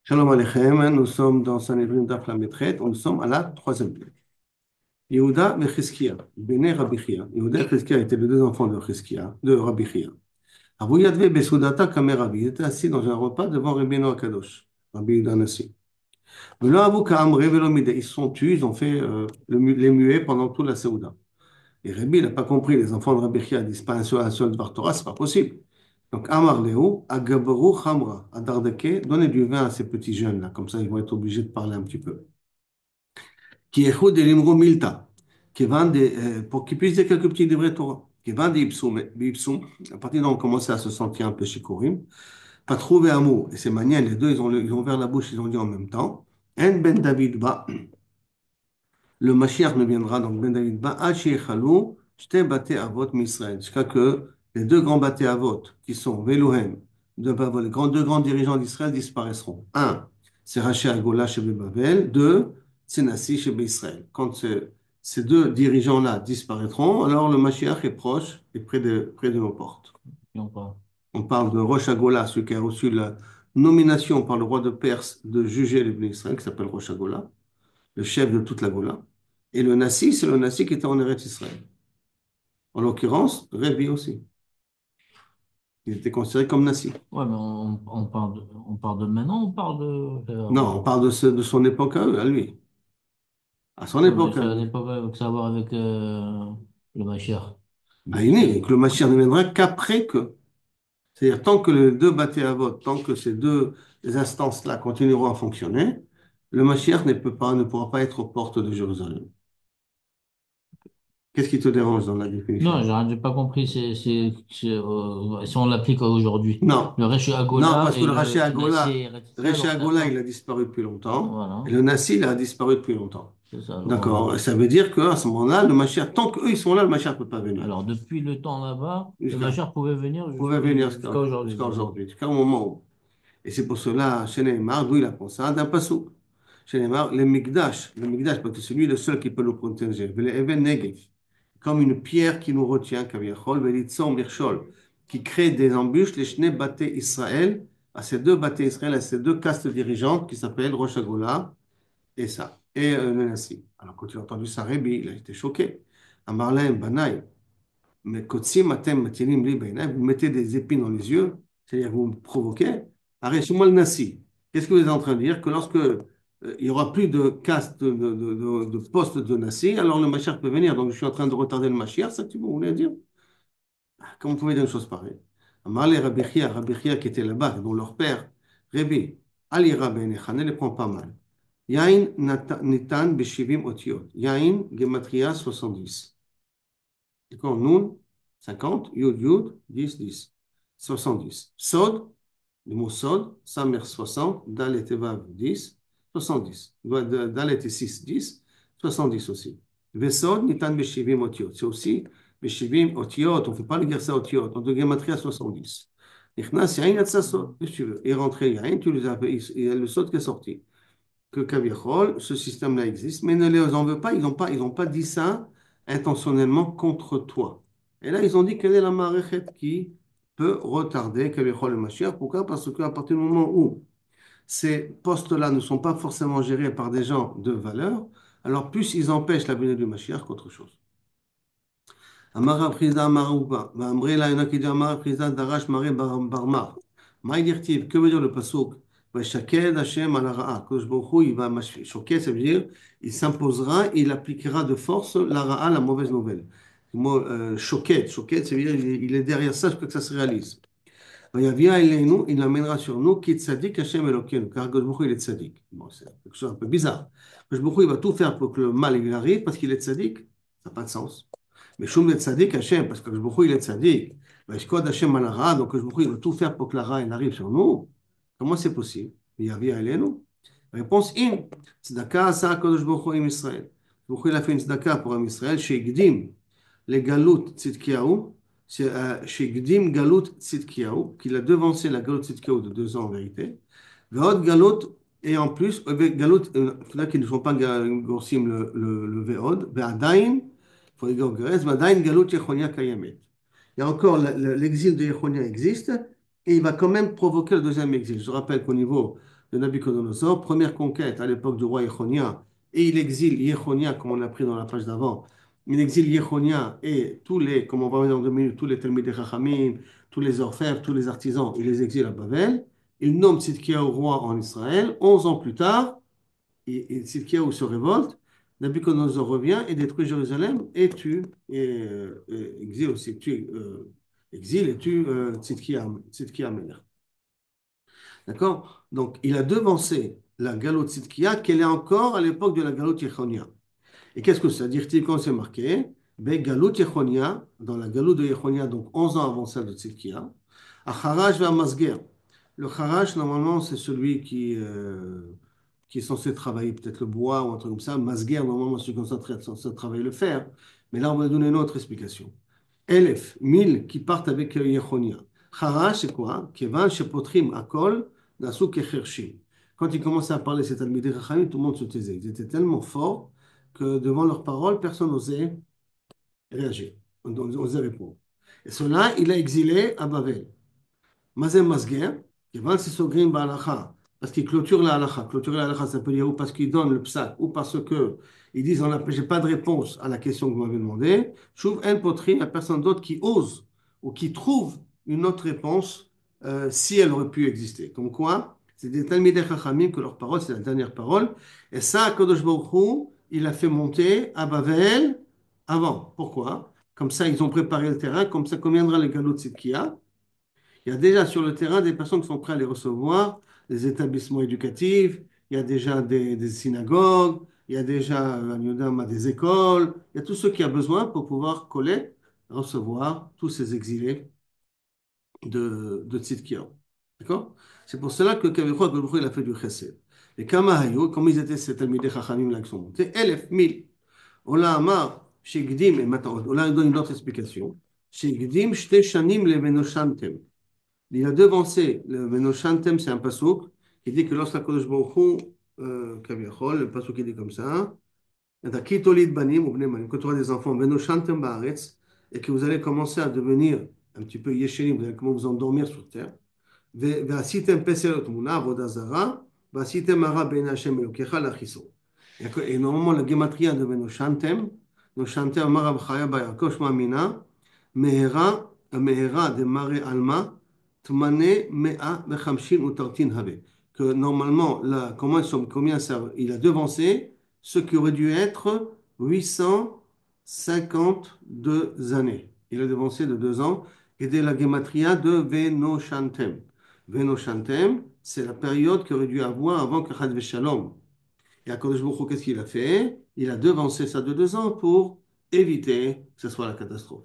Shalom Aleichem, nous sommes dans Sanhedrin Daf Lamed, nous sommes à la troisième page. Yehuda et Chizkiya, Bene Rabbi Chia. Yehuda et Chizkiya étaient les deux enfants de Chizkiya, de Rabbi Chia. Abu Yadve Besudata Kame Rabbi, ils étaient assis dans un repas devant Rabbeinu Akadosh, Rabbi Yehuda Nassi. Velo Abu Ka'amre Velo Mideh, ils se sont tus, ils ont fait les muets pendant toute la Séouda. Et Rabbi, il n'a pas compris, les enfants de Rabbi Chia disent pas un seul Dvar Torah, c'est pas possible. Donc, Amar Léo, Agabaru Hamra, Adardeke, donnez du vin à ces petits jeunes là, comme ça ils vont être obligés de parler un petit peu. Qui échoute de l'imro milta, qui vendent pour qu'ils puissent dire quelques petits livrets Torah, qui vendent des ipsum, à partir de là on commençait à se sentir un peu chicorim, pas trouver amour, et c'est manière, les deux ils ont ouvert la bouche, ils ont dit en même temps, En ben David ba, le Mashiach ne viendra, donc ben David ba, Ad she'echalou, shte bate avot m'Israël, jusqu'à que les deux grands bate avot, qui sont Veluhem, deux grands dirigeants d'Israël disparaîtront. Un, c'est Raché Agola chez Babel. Deux, c'est Nassi chez Israël. Quand ces deux dirigeants-là disparaîtront, alors le Mashiach est proche et près de nos portes. Non, pas. On parle de Rosh Agola, celui qui a reçu la nomination par le roi de Perse de juger les Bnei Israël, qui s'appelle Rosh Agola, le chef de toute la Gola. Et le Nassi, c'est le Nassi qui était en Eretz Israël. En l'occurrence, Révi aussi. Il était considéré comme Nassi. Ouais, mais on parle de maintenant, on parle Non, on parle de son époque à eux, à lui. À son ouais, mais époque à ça lui. n'est pas avec ça à voir avec le Machir. Ah, il n'est, et que le Mashiach ne viendra qu'après que. C'est-à-dire, tant que les deux bâtés à vote, tant que ces deux instances-là continueront à fonctionner, le Mashiach ne pourra pas être aux portes de Jérusalem. Qu'est-ce qui te dérange dans la Non, définition? j'ai pas compris. Si on l'applique aujourd'hui. Non, Le Resh non, Agola parce que et le Raché le Nassi Agola, et Eretz le Israël, Raché donc c'est Agola, il attends. a disparu depuis longtemps, et Voilà, le Nassi, il a disparu depuis longtemps. c'est ça. Donc, D'accord, ça veut dire qu'à ce moment-là, le Mashiach, tant qu'eux, ils sont là, le Mashiach ne peut pas venir. alors, depuis le temps là-bas, le Jusqu'à, Machir pouvait venir pouvait venir jusqu'à aujourd'hui. jusqu'à Voilà. aujourd'hui, jusqu'au moment où. Et c'est pour cela, chez Neymar, d'où il apprend ça, d'un pasouk. Chez Neymar, le Mikdash, parce que c'est lui le seul qui peut nous protéger. Le Even Negev, comme une pierre qui nous retient, Kaviachol, Velitzon Mirchol, qui crée des embûches, les Shnei Baté Israël, à ces deux Baté Israël, à ces deux castes dirigeantes qui s'appellent Rosh Hagolah et ça, et le Nassi. Alors, quand il a entendu ça, Rébi, il a été choqué. Amarlem, Banaï, mais Kotsim Atem Matilim Li Beinaim, vous mettez des épines dans les yeux, c'est-à-dire vous me provoquez. Arrêtez-moi le Nassi. Qu'est-ce que vous êtes en train de dire? Que lorsque il n'y aura plus de caste, de poste de Nassi, alors le Mashiach peut venir. Donc je suis en train de retarder le Mashiach, ça que vous voulez dire? Comment vous pouvez dire une chose pareille? Amarle Rabbi Chia qui était là-bas, dont leur père, Rabbi, Ali Rabbi Necha, ne les prend pas mal. Yain Nitan Beshivim Otiot. Yain Gematria 70. D'accord? Noun, 50, Yud, Yud, 10, 10. 70. Sod, le mot Sod, Samer 60, Dalet et Vav 10, 70. Dalet et 6, 10, 70 aussi. Vesod, Nitan Beshivim Otiot. C'est aussi Beshivim Otiot. On ne fait pas le Gersa Otiot. On doit Gematria 70. Nichnas Yain Yatsa Sod. Qu'est-ce que tu veux? Et rentrer Yain, tu les as, il y a le Sod qui est sorti. Que Kaviachol, ce système-là existe, mais ne les en veux pas, ils ont pas dit ça intentionnellement contre toi. Et là, ils ont dit quelle est la maréchette qui peut retarder Kaviachol le Mashiach. Pourquoi? Parce qu'à partir du moment où ces postes-là ne sont pas forcément gérés par des gens de valeur, alors plus ils empêchent la venue du Mashiach qu'autre chose. Amara Prisa Marouba, Amré là, il y en a qui disent Amara Prisa Darash Maré Barmar. Maïdirtiv, que veut dire le pasuk? Shaked Hashem al Ra'a. Kosh Baruch Hu, il va choquer, ça veut dire il s'imposera, il appliquera de force la Ra'a, la mauvaise nouvelle. Le mot choquet, ça veut dire il est derrière ça jusqu'à que ça se réalise. Vayavia Eleinu, il l'amènera sur nous, qui est tzadik Hashem Elokeinu, car Kosh Baruch Hu, il est tzadik. Bon, c'est quelque chose un peu bizarre. Kosh Baruch Hu, il va tout faire pour que le mal il arrive parce qu'il est tzadik. Ça n'a pas de sens. Mais Shum le tzaddik Hashem, parce que Baruch Hu, il est tzaddik. Vayishkod Hashem al hara, donc Baruch Hu, il va tout faire pour que la hara, elle arrive sur nous. Comment c'est possible? Vayavia Eleinu. Réponse in. Tzedaka asa HaKadosh Baruch Hu im Israël. Baruch Hu, il a fait une tzedaka pour Am Israël, chez Gdim, les galut tzidkiyahu, chez Gdim galut tzidkiyahu, qu'il a devancé la galut tzidkiyahu de 2 ans en vérité. Ve'od galut, et en plus, galut, là qui ne font pas gorsim le ve'od, ve'adain, il faut les gorgres, ve'adain galut Yechonia kayemet. Il y a encore l'exil de Yechonia existe, Et il va quand même provoquer le deuxième exil. Je rappelle qu'au niveau de Nabucodonosor, première conquête à l'époque du roi Yechonia, et il exile Yechonia, comme on a pris dans la page d'avant. Il exile Yechonia et tous les, comme on va voir dans 2 minutes, tous les Talmidei Chachamim, tous les orfèvres, tous les artisans, il les exile à Babel. Il nomme Tzidkiyahu roi en Israël. 11 ans plus tard, et Tzidkiyahu se révolte. Nabucodonosor revient et détruit Jérusalem et tue, et exile aussi, exile et tue Tzidkiyahu Melech. D'accord? Donc, il a devancé la galoute Tzidkiya, qu'elle est encore à l'époque de la galoute Yechonia. Et qu'est-ce que ça veut dire? Quand c'est marqué, ben, galoute Yechonia, dans la galoute de Yechonia, donc 11 ans avant celle de Tzidkiya, à Harash vers Masger. Le Harash, normalement, c'est celui qui est censé travailler peut-être le bois ou un truc comme ça. Masger, normalement, c'est censé travailler le fer. Mais là, on va donner une autre explication. Elef, 1000 qui partent avec Yechonia. Harash, c'est quoi? Kevan, Shepotrim, Akol, Nasou, Kechershi. Quand ils commençaient à parler, ces Talmidei Chachamim, tout le monde se taisait. Ils étaient tellement forts que devant leurs paroles, personne n'osait réagir, on osait répondre. Et cela, il a exilé à Babel. Mazem Masger, Kevan Sisogrim Ba'alacha, parce qu'il clôture la halacha. Clôturer la halacha, ça peut dire ou parce qu'il donne le psak, ou parce que ils disent j'ai pas de réponse à la question que vous m'avez demandé. Chouv en potri, il n'y a personne d'autre qui ose ou qui trouve une autre réponse si elle aurait pu exister. Comme quoi, c'est des Talmidei Chachamim que leur parole, c'est la dernière parole. Et ça, Kadosh Baruch Hu, il a fait monter à Babel avant. Pourquoi? Comme ça, ils ont préparé le terrain, comme ça, quand viendra le galop de Tzidkiya, il y a déjà sur le terrain des personnes qui sont prêtes à les recevoir, des établissements éducatifs, il y a déjà des synagogues, il y a déjà des écoles, il y a tout ce qu'il y a besoin pour pouvoir coller, recevoir tous ces exilés de Tzidkiyahu. D'accord? C'est pour cela que Kavichou, il a fait du chesed. Et Kamahayo, comme ils étaient ces Talmidei Chachamim là qui sont montés, 1000, 1000. On l'a amar, chez Gdim, et maintenant, on a donné une autre explication. Chez Gdim, Shte Shanim Levenoshantem. Il a devancé le Venoshantem, c'est un pasouk qui dit que lorsqu'Akadosh Baruch Hu, le pasouk qui dit comme ça, Kitolid banim ou bnei banim, quand tu auras des enfants, Venoshantem baaretz, et que vous allez commencer à devenir un petit peu yeshenim, vous allez comment vous endormir sur terre, ועשיתם פסל לתמונה, עבודה זרה, ועשיתם הרע בעיני השם אלוקיך להכיסו. Et normalement, la gematria de Venoshantem, אמר רב חיה בר יעקב שמע מינה, מהרה דמראה עלמא, Tmane Mea Mechamshin ou Tartin Habe. Que normalement, là, combien ça, il a devancé ce qui aurait dû être 852 années. Il a devancé de 2 ans. Et de la gematria de Venoshantem. Venoshantem, c'est la période qu'il aurait dû avoir avant que Chad Veshalom. Et à Kodesh Baruch Hu, qu'est-ce qu'il a fait? Il a devancé ça de 2 ans pour éviter que ce soit la catastrophe.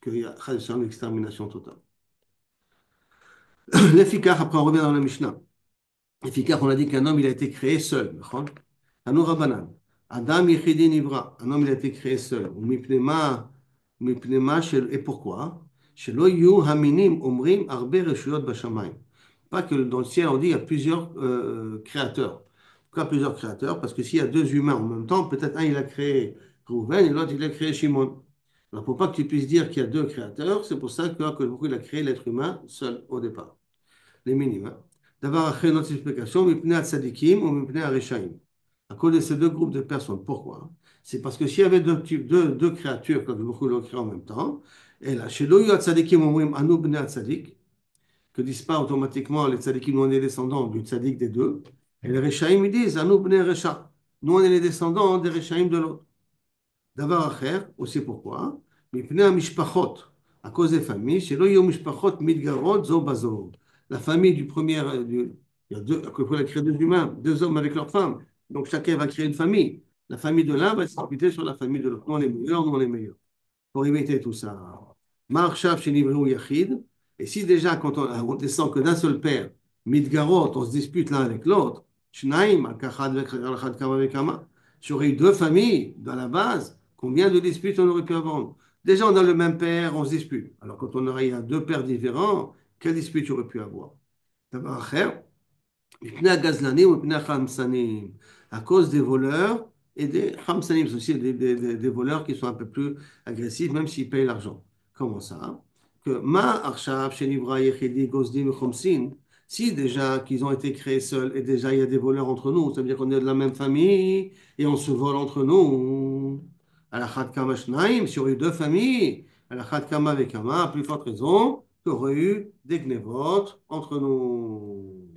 Qu'il y a Chad Veshalom, l'extermination totale. L'efficace, après on revient dans la Mishnah. L'efficace, on a dit qu'un homme, il a été créé seul. Tanu Rabbanan. Adam Yechidi Nivra. Un homme, il a été créé seul. Et pourquoi? Shelo yu haminim omrim arbe reshuyot bashamayim. Pas que dans le ciel, on dit il y a plusieurs créateurs. Pourquoi plusieurs créateurs? Parce que s'il y a deux humains en même temps, peut-être un, il a créé Rouven et l'autre, il a créé Shimon. Alors, pour pas que tu puisses dire qu'il y a deux créateurs, c'est pour ça que il a créé l'être humain seul au départ. Les minimes. D'abord, après notre explication, Mipnei Tzadikim ou Mipnei Arishaim. À cause de ces deux groupes de personnes. Pourquoi? C'est parce que s'il y avait deux créatures, comme beaucoup l'ont créé en même temps, et là, chez l'Oyu Tzadikim, on dit Anu Bnei Tzadik, que disent pas automatiquement les Tzadikim, nous on est les descendants du Tzadik des deux, et les Reshaim, ils disent Anu Bnei Resha, nous on est les descendants des Reshaim de l'autre. D'abord, après, aussi pourquoi? Mipnei Mishpachot, à cause des familles, chez l'Oyu Mishpachot, Midgarot, Zo Bazo. La famille du premier, il y a deux, il a créé deux humains, deux hommes avec leur femme. Donc chacun va créer une famille. La famille de l'un va se disputer sur la famille de l'autre. Nous on est meilleurs, nous on est meilleurs. Pour éviter tout ça. Marshav chez Nivrou Yachid. Et si déjà, quand on descend que d'un seul père, Midgarot, on se dispute l'un avec l'autre, Shnaim, Al-Kachad, Al-Kachad, Kama, Kama, j'aurais eu deux familles dans la base. Combien de disputes on aurait pu avoir? Déjà, on a le même père, on se dispute. Alors, quand on aurait deux pères différents, quelle dispute tu aurais pu avoir? D'abord, après, à cause des voleurs et des khamsanim, c'est aussi des voleurs qui sont un peu plus agressifs, même s'ils payent l'argent. Comment ça? que Ma Arshav, Shenivra, Yechidi, Gosdim et Khomsin, si déjà qu'ils ont été créés seuls et déjà il y a des voleurs entre nous, ça veut dire qu'on est de la même famille et on se vole entre nous. Alachat Kama Shnaim, si on a eu deux familles, Alachat Kama avec Kama, à plus forte raison, qu'il y aurait eu des gnevot entre nous.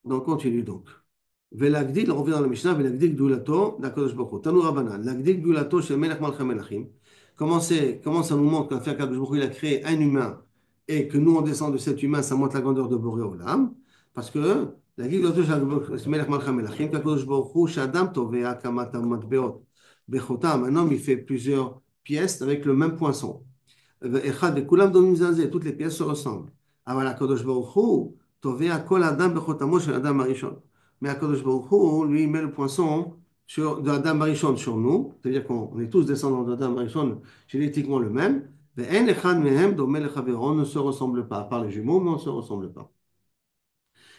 Donc, continue donc. Velagdik, on revient dans la Mishnah, Velagdik Gdulato, d'Akadosh Baruch Hu. Tanu Rabbanan, Lagdik Gdulato chez Melech Malchem Melachim. Comment ça nous montre qu'un fait qu'Akadosh Baruch Hu, il a créé un humain et que nous on descend de cet humain, ça montre la grandeur de Boré Olam. Parce que Lagdik Gdulato chez Melech Malchem Melachim, qu'Akadosh Baruch Hu, Shadam Tovea Kamatam Matbeot. Bechotam, un homme il fait plusieurs pièces avec le même poinçon. Echad vekulam domim zazeh, toutes les pièces se ressemblent. Aval HaKadosh Baruch Hu, tovea kol adam bechotamo shel adam harishon. Mais HaKadosh Baruch Hu, lui, il met le poinçon de Adam Harishon sur nous, c'est-à-dire qu'on est tous descendants d'Adam Harishon, génétiquement le même. Ve'en echad mehem domeh lechavero, on ne se ressemble pas, à part les jumeaux, mais on ne se ressemble pas.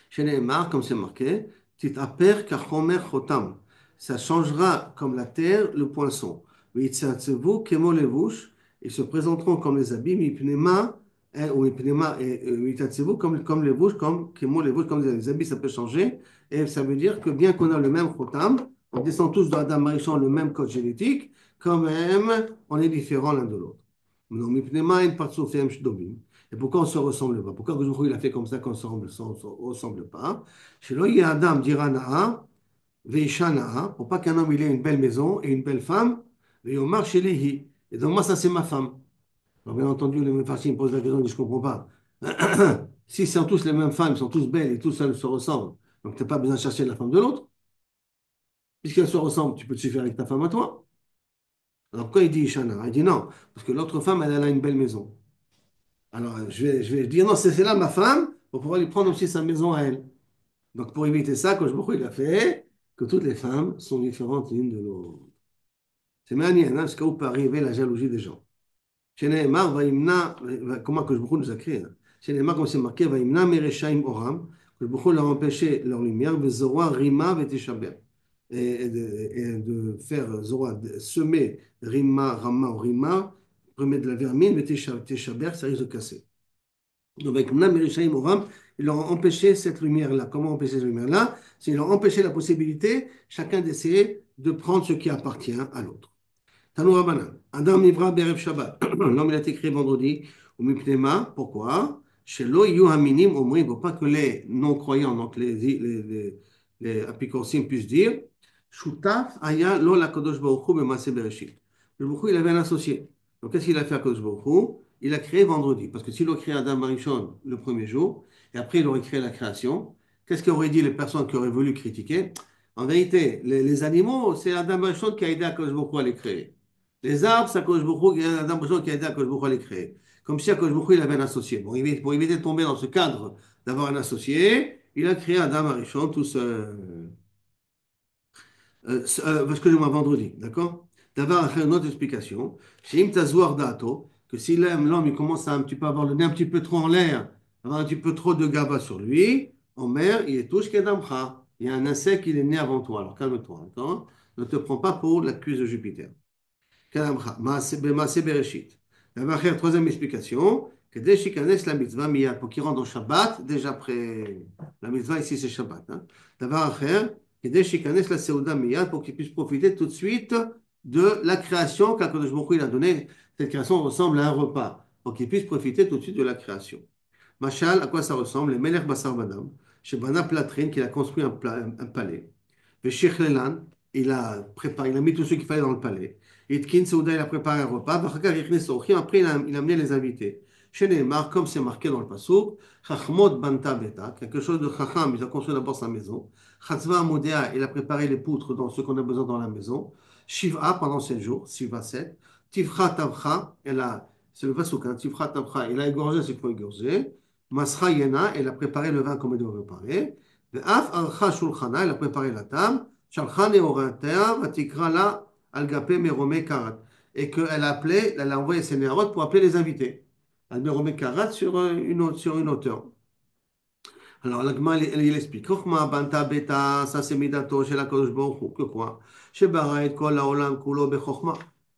Chez Nehemar, comme c'est marqué, Titaper kachomer chotam. Ça changera comme la terre le poinçon. Veitzatzevu kemo levush. Ils se présenteront comme les habits, mipnema, ou mipnema, et veitzatzevu comme les bouches, comme kemo levush, comme les habits, ça peut changer. Et ça veut dire que bien qu'on a le même chotam, on descend tous de Adam Marichon, le même code génétique, quand même, on est différents l'un de l'autre. Non, mipnema, en partsofem shdomim. Et pourquoi on ne se ressemble pas? Pourquoi Baruch il a fait comme ça qu'on ne se ressemble pas? Chez lui, il y a Adam dira Na'a, Veisha Na'a, pour pas qu'un homme il ait une belle maison et une belle femme, et Omar chez Léhi. Et donc, moi, ça, c'est ma femme. Alors, bien entendu, les mêmes farcis me posent la question, ils disent, je ne comprends pas. Si sont tous les mêmes femmes, ils sont tous belles et tous elles se ressemblent, donc tu n'as pas besoin de chercher la femme de l'autre. Puisqu'elles se ressemblent, tu peux te suffire avec ta femme à toi. Alors, pourquoi il dit Ishana? Il dit non, parce que l'autre femme, elle a une belle maison. Alors, je vais dire, non, c'est là ma femme, pour pouvoir lui prendre aussi sa maison à elle. Donc, pour éviter ça, quand je me il a fait que toutes les femmes sont différentes l'une de l'autre. C'est magnifique, hein, jusqu'à où peut arriver la jalousie des gens. Chez Nehemar, Vaïmna, comment que je nous a créé. Chez Nehemar, comme c'est marqué, Vaïmna, Mereshaim, Oram, que je leur a empêché leur lumière, Zoroa, Rima, Veteshaber. Et de faire Zoroa, semer Rima, Rama, ou Rima, remettre de la vermine, Veteshaber, ça risque de casser. Donc, avec Mnam et Rishaïm Oram, ils leur ont empêché cette lumière-là. Comment empêcher cette lumière-là? C'est qu'ils leur ont empêché la possibilité, chacun d'essayer de prendre ce qui appartient à l'autre. Tanou Rabbanan, Adam Nivra Berev Shabbat. L'homme, il a été créé vendredi, ou Mipnema. Pourquoi? Chez Lo Yu Haminim Omri, il ne faut pas que les non-croyants, donc les apicorsim puissent dire Shutaf Aya Lo La Kodosh Baruch Hu B'Maaseh Bereshit. Le Baruch Hu, il avait un associé. Donc, qu'est-ce qu'il a fait à Kodosh Baruch Hu? Il a créé vendredi. Parce que s'il a créé Adam Arishon le premier jour, et après il aurait créé la création, qu'est-ce qu'auraient dit les personnes qui auraient voulu critiquer? En vérité, les animaux, c'est Adam Arishon qui a aidé à Kodosh Baruch Hu à les créer. Les arbres, c'est Akadosh Baruch Hu, Adam Arishon qui a aidé à Kodosh Baruch Hu à les créer. Comme si Akadosh Baruch Hu, il avait un associé. Bon, pour éviter de tomber dans ce cadre d'avoir un associé, il a créé Adam Arishon tout seul. Excusez-moi, vendredi, d'accord? D'avoir une autre explication. Chez Imtazouar Dato, que si l'homme il commence à un petit peu avoir le nez un petit peu trop en l'air, avoir un petit peu trop de gaba sur lui, en mer, il est touche qu'Adamcha. Il y a un insecte qui est né avant toi, alors calme-toi, d'accord? Ne te prends pas pour l'accuse de Jupiter. Kadamcha, Maaseh Bereshit. D'abord, troisième explication, que dès qu'il la mitzvah miyad, pour qu'il rentre au Shabbat, déjà après la mitzvah, ici c'est Shabbat. D'abord, que dès qu'il la Seuda miyad, pour qu'il puisse profiter tout de suite de la création qu'Akadosh Baruch Hu il a donnée. Cette création ressemble à un repas, pour qu'il puisse profiter tout de suite de la création. Machal, à quoi ça ressemble? Les Melech Basar Badam, chez Bana Platrine, qu'il a construit un palais. Le Sheikh Lelan, il a mis tout ce qu'il fallait dans le palais. Itkin Souda, il a préparé un repas. Après, il a amené les invités. Chez Neymar, comme c'est marqué dans le Passouk, Chachmot Banta Beta, quelque chose de Chacham, il a construit d'abord sa maison. Chatzva Amodea, il a préparé les poutres dans ce qu'on a besoin dans la maison. Shiva pendant 7 jours, Shiva 7. Tivcha Tavcha, c'est le Passouk, hein, Tivcha Tavcha, il a égorgé ce qu'il faut égorger. Masra Yena, il a préparé le vin comme il doit préparer. Ve'af Archa Shulchana, il a préparé la table. Shalchan et Orinter, Vatikra la Algapé Merome Karat. Et elle a envoyé ses nérotes pour appeler les invités. Merome Karat sur une hauteur. Alors, l'Agma, il explique. Chokhma Banta Beta, ça c'est Midato, chez la Kodesh Baruch Hu. Que quoi? Chez Bara et Kol Haolam Kulo Bechokhma.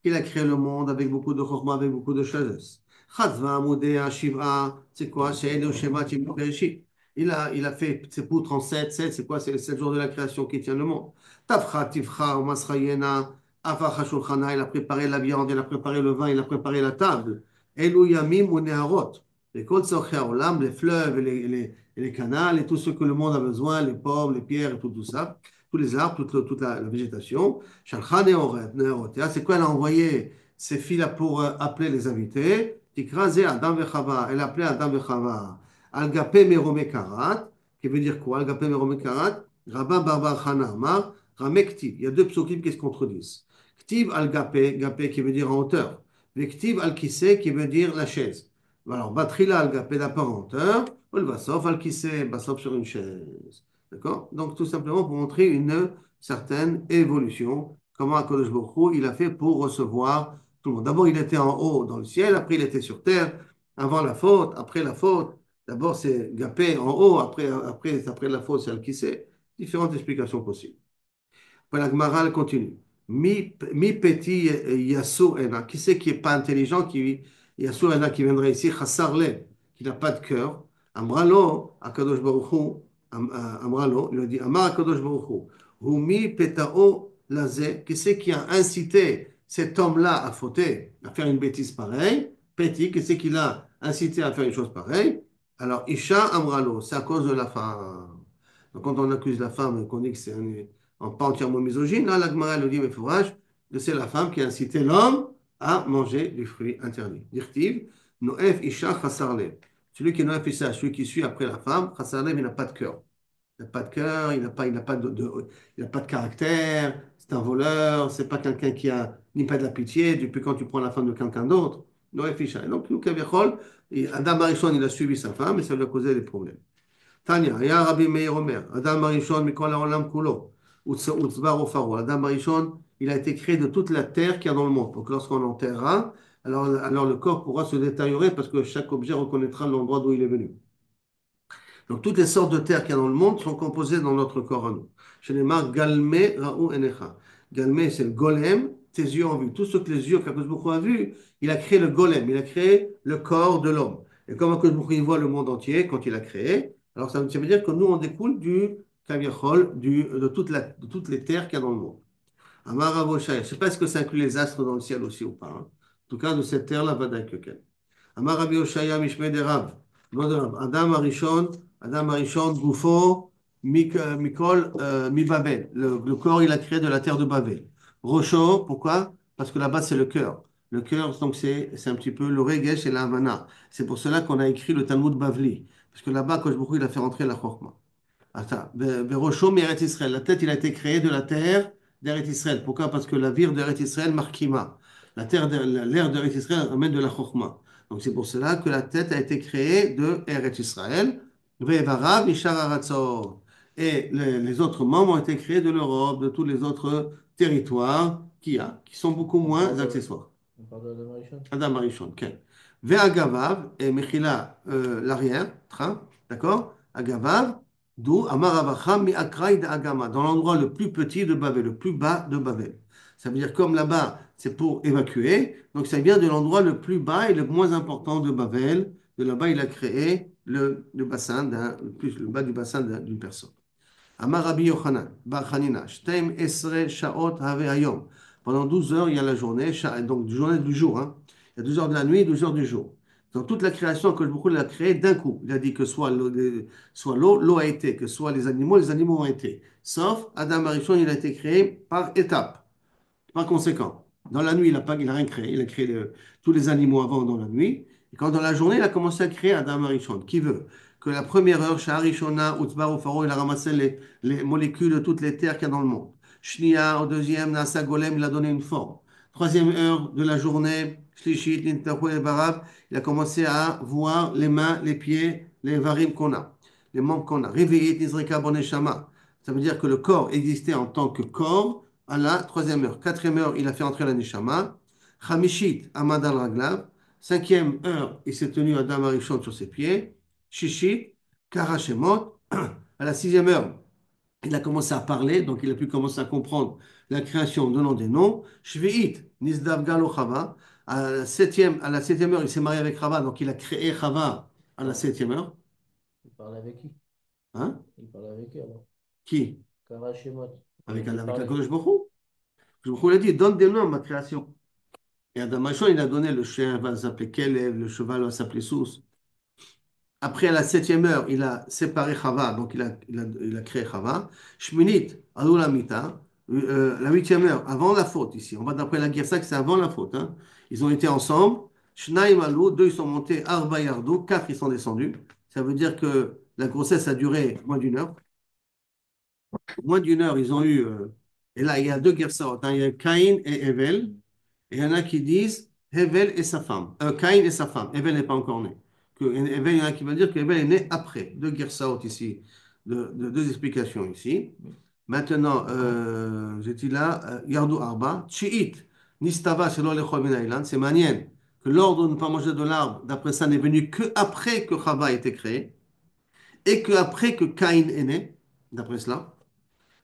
Il a créé le monde avec beaucoup de Chokhma, avec beaucoup de sagesse. Chatzva, Moudéa, Shiva, c'est quoi? C'est Eno Shema, Timot, Bereshit. Il a fait ses poutres en 7, 7, c'est quoi? C'est les 7 jours de la création qui tient le monde. Tafra, Tifra, Masrayena, Afacha Shulchana, il a préparé la viande, il a préparé le vin, il a préparé la table. Elu Yamim ou Neharot. Les Kol Tzorchei Haolam, les fleuves et les canals et tout ce que le monde a besoin, les pommes, les pierres et tout ça, tous les arbres, toute la végétation. Shalcha Neharot. C'est quoi? Elle a envoyé ces filles-là pour appeler les invités. Tikraze Adam Vechava. Elle a appelé Adam Vechava. Al-Gapé Merome Karat, qui veut dire quoi? Al-Gapé Merome Karat, Rabba Barbar Chana Amar, Rame Ktiv. Il y a deux psukim qui se contredisent. Ktiv Al-Gapé, Gapé qui veut dire en hauteur. Et Ktiv Al-Kissé qui veut dire la chaise. Alors, Batrila Al-Gapé d'abord en hauteur, ou le Bassof Al-Kissé, Bassof sur une chaise. D'accord? Donc, tout simplement pour montrer une certaine évolution. Comment Akadosh Baruch Hu, il a fait pour recevoir tout le monde. D'abord, il était en haut dans le ciel, après, il était sur terre, avant la faute, après la faute. D'abord, c'est Gapé en haut, après la faute, c'est Al-Kissé. Différentes explications possibles. Après, la Gemara, elle continue. Mi petit Yassou Ena. Qui c'est qui n'est pas intelligent, qui Yassou Ena qui viendrait ici, Chassar Le, qui n'a pas de cœur. Amralo, Akadosh Baruch Hu, Amralo, il a dit, Amar Akadosh Baruch Hu, Humi Petao Lazé, qui c'est qui a incité cet homme-là à fauter, à faire une bêtise pareille. Petit, qui c'est qui l'a incité à faire une chose pareille. Alors, Isha Amralo, c'est à cause de la femme. Donc, quand on accuse la femme et qu'on dit que c'est pas entièrement misogyne, là, la Gemara le dit, mais fourrage, que c'est la femme qui a incité l'homme à manger du fruit interdit. Dirtiv, Noef Isha Chassarlev. Celui qui est Noef Isha, celui qui suit après la femme, Chassarlev, il n'a pas de cœur. Il n'a pas de cœur, il n'a pas de caractère, c'est un voleur, c'est pas quelqu'un qui a ni pas de la pitié, depuis quand tu prends la femme de quelqu'un d'autre. Noef Isha. Et donc, nous, Kaviachol, Adam Arishon, il a suivi sa femme et ça lui a causé des problèmes. Tanya, ya Rabbi Meir Omer, Adam Arishon, Mikol HaOlam Kulo, Utzvar Ofaro. Adam Arishon, il a été créé de toute la terre qu'il y a dans le monde. Donc lorsqu'on enterrera, alors le corps pourra se détériorer parce que chaque objet reconnaîtra l'endroit d'où il est venu. Donc toutes les sortes de terre qu'il y a dans le monde sont composées dans notre corps à nous. Chez les marques Galmé, Raou, Enecha. Galmé, c'est le golem, tes yeux ont vu. Tout ce que les yeux qu'Akadosh Baruch Hu a vu, il a créé le golem, il a créé le corps de l'homme. Et comme Akadosh Baruch Hu il voit le monde entier quand il a créé, alors ça veut dire que nous, on découle du Kaviachol, de toutes les terres qu'il y a dans le monde. Amar Avoshai, je ne sais pas ce que ça inclut les astres dans le ciel aussi ou pas. Hein. En tout cas, de cette terre-là, Vadaï Keken. Amar Rabbi Oshaya Mishmei de Rav. Non de Rav. Adam Arishon, Gufo, Mikol, Mibabel. Le corps, il a créé de la terre de Babel. Rocho, pourquoi? Parce que là-bas, c'est le cœur. Le cœur, donc, c'est un petit peu le Regesh et la Havana. C'est pour cela qu'on a écrit le Talmud Bavli. Parce que là-bas, Kosh Baruch Hu, il a fait rentrer la Chorma. Attends, Rocho, Meret Israël. La tête, il a été créé de la terre d'Eret Israël. Pourquoi? Parce que la vire d'Eret Israël, Markima. L'air d'Eret Israël amène de la Chorma. Donc c'est pour cela que la tête a été créée de Eret Israël. Ve'evarav mishar haratzot. Et les autres membres ont été créés de l'Europe, de tous les autres territoires qu'il y a, qui sont beaucoup moins accessoires. On parle de Adam Arishon. Adam Arishon, ok. Ve'agavav, et Mechila, l'arrière, train, d'accord? Agavav, d'où Amaravacha mi Akraï de Agama, dans l'endroit le plus petit de Babel, le plus bas de Babel. Ça veut dire comme là-bas, c'est pour évacuer, donc ça vient de l'endroit le plus bas et le moins important de Babel. De là-bas, il a créé le bassin le bas du bassin d'une personne. Amar Rabbi Yochanan, Bar Hanina, Shtem Esre Shaot Have Hayom. Pendant 12 heures, il y a la journée, donc journée du jour. Hein. Il y a 12 heures de la nuit et 12 heures du jour. Dans toute la création que beaucoup l'a créée d'un coup. Il a dit que soit l'eau a été, que soit les animaux ont été. Sauf Adam Arishon, il a été créé par étapes. Par conséquent, dans la nuit, il a rien créé. Il a créé tous les animaux avant dans la nuit. Et quand dans la journée, il a commencé à créer Adam Arishon. Qui veut que la première heure, Sha'arishona, Utzbar ou Pharaon, il a ramassé les molécules de toutes les terres qu'il y a dans le monde. Shnia, au deuxième, Nasa Golem, il a donné une forme. Troisième heure de la journée, Shlishit, Nintahu et Barab, il a commencé à voir les mains, les pieds, les varim qu'on a, les membres qu'on a. Réveillé, Nizreka Boneshama. Ça veut dire que le corps existait en tant que corps à la troisième heure. Quatrième heure, il a fait entrer la Neshama. Chamishit, Amad al-Raglav. Cinquième heure, il s'est tenu Adam Arishon sur ses pieds. Shishit, Karashemot. À la sixième heure, il a commencé à parler, donc il a pu commencer à comprendre la création, donnant des noms. Shvi'it, Nizdav Galochava. À la septième heure, il s'est marié avec Chava, donc il a créé Chava à la septième heure. Il parlait avec qui? Hein? Il parlait avec qui alors? Qui? Karachimot. Quand Avec, il dit avec parler. Akadosh Baruch Hu. Akadosh Baruch Hu, il a dit, donne des noms à ma création. Et Adam Rishon, il a donné le chien va s'appeler Kelev, le cheval va s'appeler Sous. Après, à la septième heure, il a séparé Chava, donc il a créé Chava. Shminit, Alou Lamita, la huitième heure, avant la faute ici. On va d'après la guerre, ça que c'est avant la faute. Hein. Ils ont été ensemble. Shnaim Alou, deux ils sont montés, Arba Yardou, quatre ils sont descendus. Ça veut dire que la grossesse a duré moins d'une heure. Moins d'une heure, ils ont eu. Et là, il y a deux guerres, hein. Il y a Caïn et Evel. Et il y en a qui disent Hevel et sa femme. Caïn et sa femme. Hevel n'est pas encore né. Hevel, il y en a qui vont dire que Hevel est né après. Deux Gersaot ici. Deux explications ici. Maintenant, j'ai dit là, Yardou Arba, Chi'it, Nistava, Shelo Lechol Min Ha'ilan. C'est manienne que l'ordre de ne pas manger de l'arbre, d'après ça, n'est venu que après que Chava a été créé et que après que Caïn est né, d'après cela.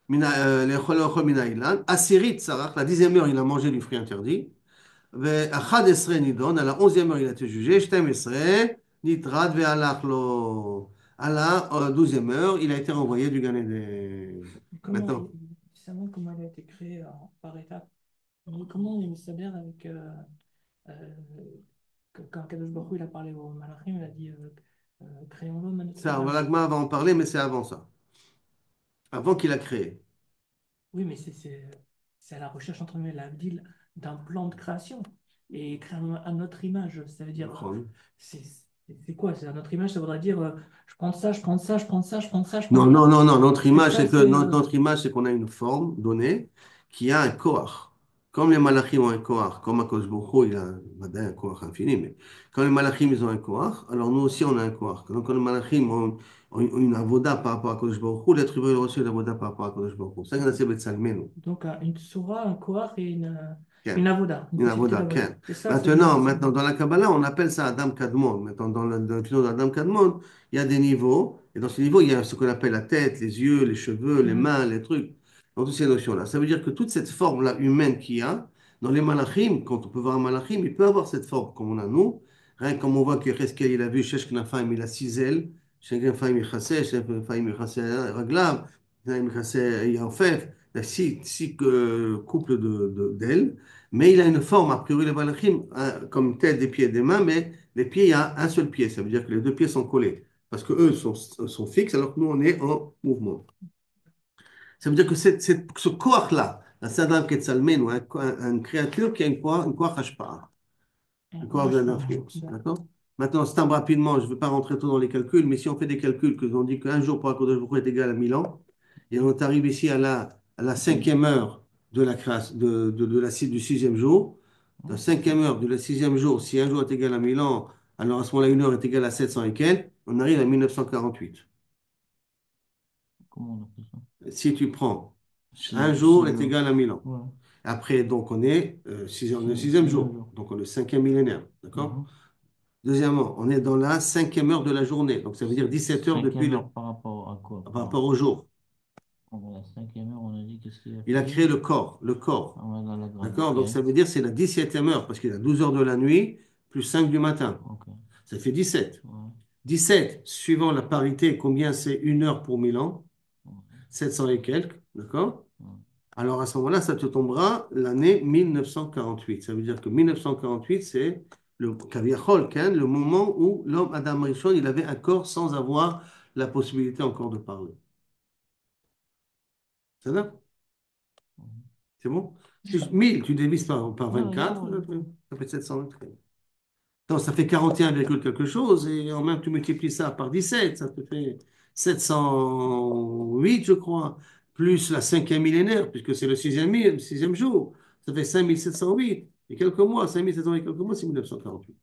Lechol Lechol Min Ha'ilan. Asirit, Sarach, la dixième heure, il a mangé du fruit interdit. ו-11 נידון, על ה-11e heure il a été jugé, 12 נטרד והלך לו. À la 12e heure, il a été renvoyé du Gan Eden. Comment, Maintenant, ça montre comment elle a été créée par étapes. Mais comment il s'avère avec. Euh, quand Kadosh Baruch Hu, il a parlé au Malachim, il a dit créons-le à notre ça, image. Valagma va en parler, mais c'est avant ça. Avant qu'il a créé. Oui, mais c'est à la recherche, entre guillemets, la ville d'un plan de création. Et créer à notre image, ça veut dire. C'est c'est quoi? C'est à notre image, ça voudrait dire je prends ça, je prends ça, je prends ça, je prends ça, je prends Non, non, ça. non, non. Notre C'est image, ça, c'est que c'est. notre image, c'est qu'on a une forme donnée qui a un koach. Comme les malachim ont un koach, comme Akadosh Baruch Hu, il a un koach infini, mais quand les malachim, ils ont un koach, alors nous aussi, on a un koach. Donc, quand les malachim ont une avoda par rapport à Akadosh Baruch Hu, l'être humain, il a reçu une avoda par rapport à Akadosh Baruch Hu. Ça, c'est Betzalmenu. Donc, une Tsura, un Kohar et Ken. une Avoda, une Une possibilité avoda, d'Avoda. Ken. C'est ça, Maintenant, dans la Kabbalah, on appelle ça Adam Kadmon. Maintenant, dans le film d'Adam Kadmon, il y a des niveaux. Et dans ces niveaux, il y a ce qu'on appelle la tête, les yeux, les cheveux, les Mhm. mains, les trucs. Dans toutes ces notions-là. Ça veut dire que toute cette forme-là humaine qu'il y a, dans les malachim, quand on peut voir un malachim, il peut avoir cette forme comme on a nous. Rien que comme on voit que Cheskel, il a vu, Shesh Knafayim, il a 6 ailes. Shesh Knafayim, il chassait, Shesh Knafayim, il chassait Raglav, il chassait Yafef. Il y a six couples d'ailes. Mais il a une forme, a priori, le balachim, hein, comme tête, des pieds et des mains, mais les pieds, il y a un seul pied. Ça veut dire que les deux pieds sont collés. Parce que eux sont fixes, alors que nous, on est en mouvement. Ça veut dire que ce corps-là, la Sadam Ketsalmen, ou une créature qui a une koach hashpa'a, Un une koach courage pas. d'influence. D'accord? Maintenant, c'est rapidement, je ne vais pas rentrer trop dans les calculs, mais si on fait des calculs, que on dit qu'un jour pour Akadosh Baruch Hu est égal à 1000 ans, et on arrive ici à la cinquième heure de la création, du sixième jour, la cinquième heure de la sixième jour, si un jour est égal à 1000 ans, alors à ce moment-là, une heure est égale à 700 et quelques, on arrive à 1948. Comment on appelle ça? Si tu prends un Si, jour si, est égal à 1000 ans. ouais. Après, donc, on est le sixième Sixième jour, jour. donc on est le cinquième millénaire. D'accord? Mhm. Deuxièmement, on est dans la cinquième heure de la journée, donc ça veut dire 17 heures depuis Cinquième heure par rapport à quoi? par rapport au jour. La cinquième heure, on a dit qu'est-ce qu'il a Il a créé? créé le corps, le corps. Ah ouais, dans la grade, D'accord? ok. Donc ça veut dire c'est la 17e heure, parce qu'il a 12 heures de la nuit plus 5 du matin. Ok. Ça fait 17. Ouais, 17, suivant la parité, combien c'est une heure pour 1000 ans? ouais, 700 et quelques, d'accord? ouais. Alors à ce moment-là, ça te tombera l'année 1948. Ça veut dire que 1948, c'est le Kaviachol, le moment où l'homme Adam Rishon, il avait un corps sans avoir la possibilité encore de parler. Ça va? Mhm. C'est bon? 1000, tu divises par Ouais, 24, non, ça fait 700. Non, ça fait 41, quelque chose, et en même tu multiplies ça par 17, ça te fait 708, je crois, plus la cinquième millénaire, puisque c'est le sixième jour. Ça fait 5708. Et quelques mois, 5700 et quelques mois, c'est 1948.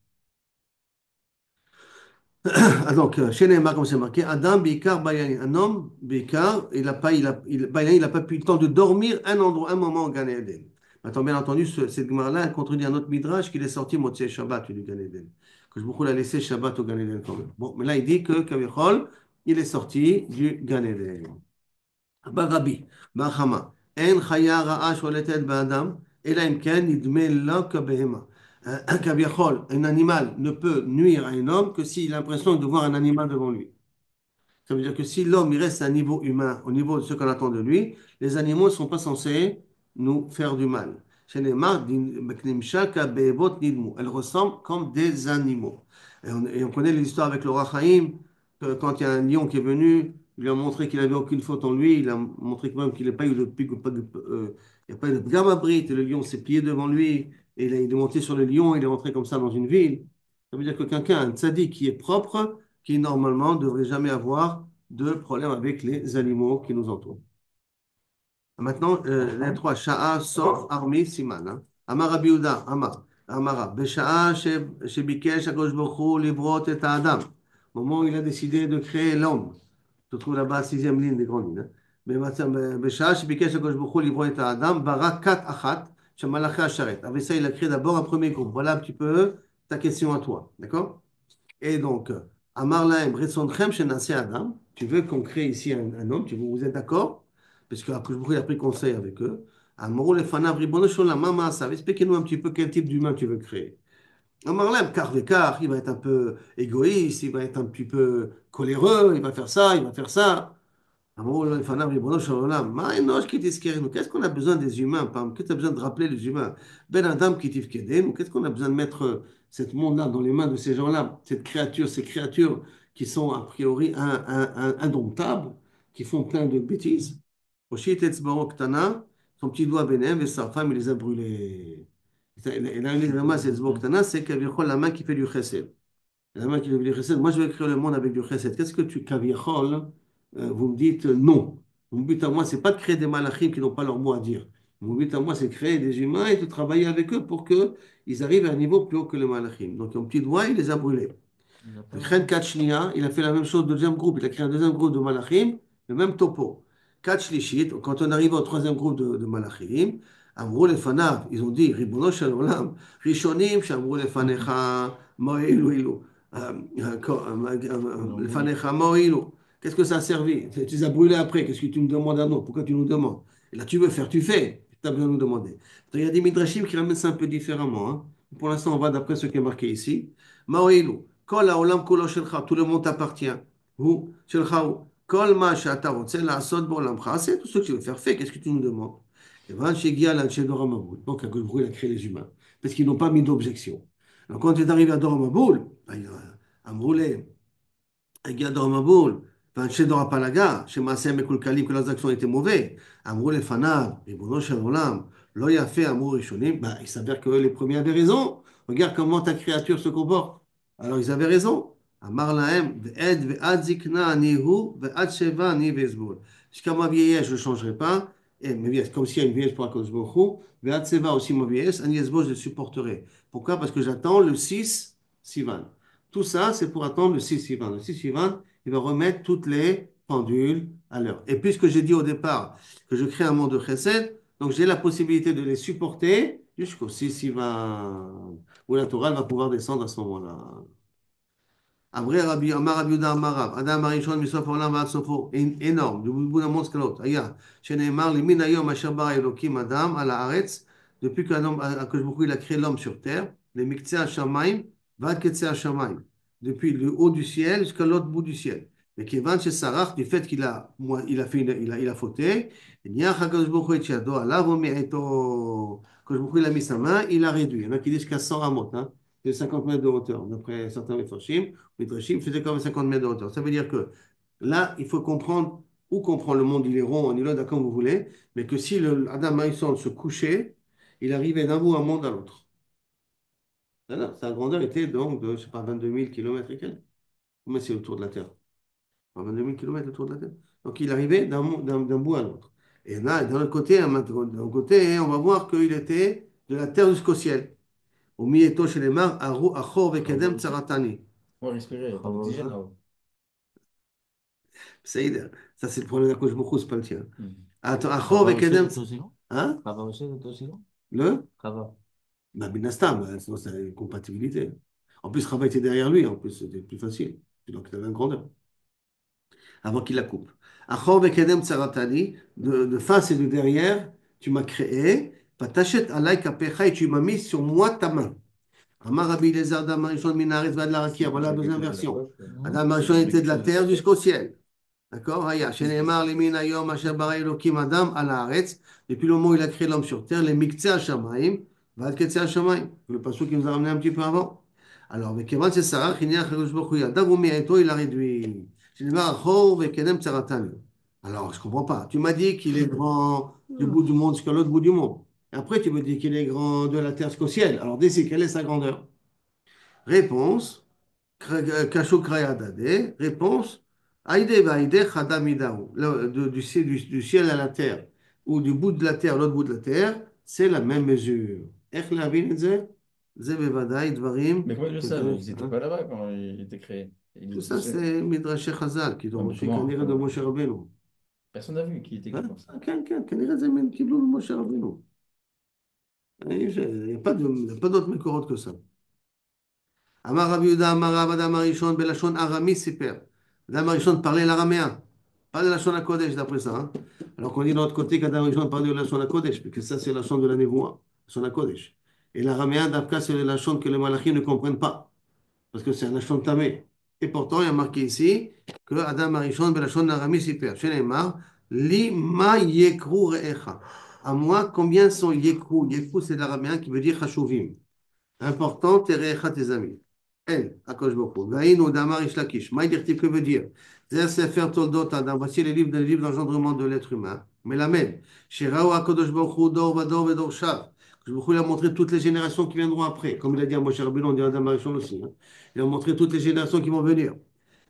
Ah, donc, chez Neymar, comme c'est marqué, Adam, Bikar, Bayani. Un homme, Bikar, Bayani, il n'a pas pu le temps de dormir un moment au Gan Eden. Maintenant, bien entendu, cette Gemara-là, elle contredit un autre Midrash qu'il est sorti Motzei Shabbat du Gan Eden. Que je beaucoup l'a laissé Shabbat au Gan Eden quand même. Bon, mais là, il dit que Kavichol, il est sorti du Gan Eden. Barabi, Bahama, En Chaya Ra'a Sholetet Ba'adam, Ela Imken, Nidme La Kabehema. Kaviachol, un animal ne peut nuire à un homme que s'il a l'impression de voir un animal devant lui. Ça veut dire que si l'homme il reste à un niveau humain, au niveau de ce qu'on attend de lui, les animaux ne sont pas censés nous faire du mal. Chez les marques, elles ressemblent comme des animaux. Et on connaît l'histoire avec le roi Chaim, que quand il y a un lion qui est venu, il lui a montré qu'il n'avait aucune faute en lui, il a montré quand même qu'il n'a pas eu de il n'y a pas eu de gamabrit, et le lion s'est plié devant lui, et il est monté sur le lion, il est rentré comme ça dans une ville. Ça veut dire que quelqu'un, un tzaddik qui est propre, qui normalement ne devrait jamais avoir de problème avec les animaux qui nous entourent. Maintenant, les trois, Sha'a, Sof, Armi, Siman. Hein. Amar Rabbi Yehuda, Amar, Amara, Besha'a, Shebikesh, Akadosh Baruch Hu, Livrot et Adam. Au moment où il a décidé de créer l'homme, se trouve là-bas, sixième ligne des grandes lignes. Besha'a, Shebikesh, Akadosh Baruch Hu, Livrot et Adam, Bara Kat Achat, Shemalacha Asharet. Avec ça, il a créé d'abord un premier groupe. Voilà un petit peu ta question à toi. D'accord? Et donc, Amar Lahem, Retzonchem Shenaseh Adam, tu veux qu'on crée ici un homme, vous êtes d'accord? Parce qu'après, il a pris conseil avec eux. Amarou Lefanav Ribono Sholam, Mama, ça, expliquez-nous un petit peu quel type d'humain tu veux créer. Amar Lahem, car l'écart, il va être un peu égoïste, il va être un petit peu coléreux, il va faire ça, il va faire ça. Qu'est-ce qu'on a besoin des humains, Pam? Qu'est-ce qu'on a besoin de rappeler les humains? Ben Adam qui tifkedenu, qu'est-ce qu'on a besoin de mettre cette monde-là dans les mains de ces gens-là, cette créature, ces créatures qui sont a priori indomptables, qui font plein de bêtises. Oshit etzbaro ktana, son petit doigt bénem, et sa femme, il les a brûlés. Et là, il ramasse etzbaro ktana, c'est qu'avec la main qui fait du chesed. La main qui fait du chesed. Moi, je vais créer le monde avec du chesed. Qu'est-ce que tu, kaviachol, vous me dites non. Mon but à moi, c'est pas de créer des malachim qui n'ont pas leur mot à dire. Mon but à moi, c'est de créer des humains et de travailler avec eux pour qu'ils arrivent à un niveau plus haut que les malachim. Donc, un petit doigt, il les a brûlés. Chen Kachnia, il a fait la même chose au deuxième groupe. Il a créé un deuxième groupe de malachim, le même topo. Kachlishit, quand on arrive au troisième groupe de malachim, Amrou lefanav, ils ont dit, Ribono shel olam, Rishonim, Shamrou lefanecha, mo'ilu ilu. Lefanecha, mo'ilu. Qu'est-ce que ça a servi? Tu les as brûlés après, qu'est-ce que tu me demandes à nous? Pourquoi tu nous demandes? Et là, tu veux faire, tu fais. Tu as besoin de nous demander. Donc, il y a des midrashim qui ramènent ça un peu différemment. Hein. Pour l'instant, on va d'après ce qui est marqué ici. Mo'ilu. Kol haolam kulo shelcha, tout le monde t'appartient. Hu, shelcha hu. Kol ma she'ata rotze la'asot bo'olamcha, c'est tout ce que tu veux faire, fais, qu'est-ce que tu nous demandes? Et voilà, chez Gial, chez Dora Maboul. Donc, à il a créé les humains, parce qu'ils n'ont pas mis d'objection. Donc, quand tu es arrivé à Dora Maboul, il a brûlé, avec Dora Maboul, chez Dora Palaga, chez Maaseh Mekulkalim, que leurs actions étaient mauvaises, Amrou les Fanav, et Bono Shel Olam, Lo Yafé, Amrou Rishonim, il s'avère que les premiers avaient raison. Regarde comment ta créature se comporte. Alors, ils avaient raison. Amar lahem, ve'ed ve'ad zikna anihu, ve'ad sheva ani ve'ezbul. Jusqu'à ma vieillesse, je ne changerai pas. Et ma vieillesse, comme s'il y a une vieillesse pour Akadosh Baruch Hu, ve'ad sheva aussi ma vieillesse, ani ve'ezbul, je le supporterai. Pourquoi? Parce que j'attends le 6 Sivan. Tout ça, c'est pour attendre le 6 Sivan. Le 6 Sivan, il va remettre toutes les pendules à l'heure. Et puisque j'ai dit au départ que je crée un monde de chesed, donc j'ai la possibilité de les supporter jusqu'au 6 Sivan, où la Torah va pouvoir descendre à ce moment-là. Après, Rabbi Amar Rabbi Yehuda Amar Rav, Adam Arishon Misof Olam V'ad Sofo, énorme, du bout d'un monde scalot. Aya, Sheneemar, Limin Hayom Asher Bara Elokim Adam, à la Haaretz, depuis que il a créé l'homme sur terre, les Miktseh Hashamayim, V'ad Ketseh Hashamayim, depuis le haut du ciel jusqu'à l'autre bout du ciel. Mais Kevan chez Sarach, du fait il a fait il a fauté, Niach HaKadosh Baruch Hu et Yado, Alav Ome'eto, quand il a mis sa main, il a réduit. Il y en a qui disent jusqu'à 100 amot, hein, c'est 50 mètres de hauteur, d'après certains Mefarshim. Midrashim faisait quand même 50 mètres de hauteur. Ça veut dire que là, il faut comprendre où comprend le monde, il est rond, il est là, comme vous voulez, mais que si le Adam Maïson se couchait, il arrivait d'un bout à un monde à l'autre. Sa grandeur était donc de, je sais pas, 22 000 kilomètres et quelques. Combien c'est le tour de la Terre? 22 000 kilomètres le tour de la Terre. Donc il arrivait d'un bout à l'autre. Et là, d'un autre côté, on va voir qu'il était de la Terre jusqu'au ciel. Au Mieto chez les Mar, Achor Vekedem Tsaratani. Ouais, respirer, pas d'oxygène là-haut. Saïd, ça c'est le problème d'Akadosh Baruch Hu, c'est pas le tien. Attends, Chava Achor aussi, Vekedem. c'est aussi long? Hein? Chava aussi, c'est aussi long? Le? Chava. Bah, Binastam, sinon c'est une compatibilité. En plus, Rabat était derrière lui, en plus c'était plus facile. Donc il avait une grandeur. Avant qu'il la coupe. Achor Vekedem Tsaratani, de face et de derrière, tu m'as créé. Patachet alay kapecha et tu m'as mis sur moi ta main. Amar Rabbi Eliezer, Adam Arishon Minaret Vad Larakia. Voilà la deuxième version. Adam Arishon Mhm. était de la terre jusqu'au ciel. D'accord? Haya. Sheneemar Lemin Hayom Asher Bara Elokim Adam Al Haaretz. Depuis le moment où il a créé l'homme sur terre, les Miktseh Hashamayim, Vad Ketseh Hashamayim. Le passage qui nous a ramené un petit peu avant. Alors, Vekevan c'est Sarah, Chinia Chagosh Baruch Hu Yadav Umiaito, il a réduit. Sheneemar Achor Vekedem Tzaratanu. Alors, je comprends pas. Tu m'as dit qu'il est grand du bout du monde jusqu'à l'autre bout du monde. Et après, tu me dis qu'il est grand de la terre jusqu'au ciel. Alors, décide, quelle est sa grandeur? Réponse. Kasho Kraya Dade. Réponse. Aïde Vaïde Chadamidaou. Du ciel à la terre, ou du bout de la terre à l'autre bout de la terre, c'est la même mesure. Ech lavin et ze? Ze bevadai dvarim. Mais comment ils le savent? Ils n'étaient pas là-bas quand il était créé. Tout ça, c'est Midrash Chazal qui Ouais, ont mais reçu comment? Kanira de Moshe Rabbeinu. Personne n'a vu qui était écrit Hein? comme ça. Kanira Zemen Kiblou de Moshe Rabbeinu. Il n'y a pas d'autre mécorote que ça. Amar Rabbi Yehuda, Amar Rav, Adam Arishon, Belashon Arami Siper. Adam Arishon parlait l'araméen, pas le Lashon HaKodesh d'après ça. Hein. Alors qu'on dit de l'autre côté qu'Adam Arishon parlait le Lashon HaKodesh, parce que ça c'est le Lashon de la Névoie, Lashon HaKodesh. Et l'araméen d'Afka c'est le Lashon que les malachim ne comprennent pas, parce que c'est un Lashon tamé. Et pourtant il y a marqué ici que Adam Arishon, Belashon Arami Siper. Chez Neymar, Li ma yekru re'echa. À moi, combien sont yekru? Yekru c'est l'araméen qui veut dire chashuvim. Important, terecha tes amis. Elle, Akash Boko. Vaïno Damar Ishlakish. Maïdirti, que veut dire? C'est Sefer Toldot Adam. Voici les livres d'engendrement de l'être humain. Mais la même. Shirao Akadosh Boko, Dor, Vador, Vedor, Shav. Je vous il a montré toutes les générations qui viendront après. Comme il a dit à Moshe Rabbeinu, on dit à Adam Arishon aussi. Hein. Il a montré toutes les générations qui vont venir.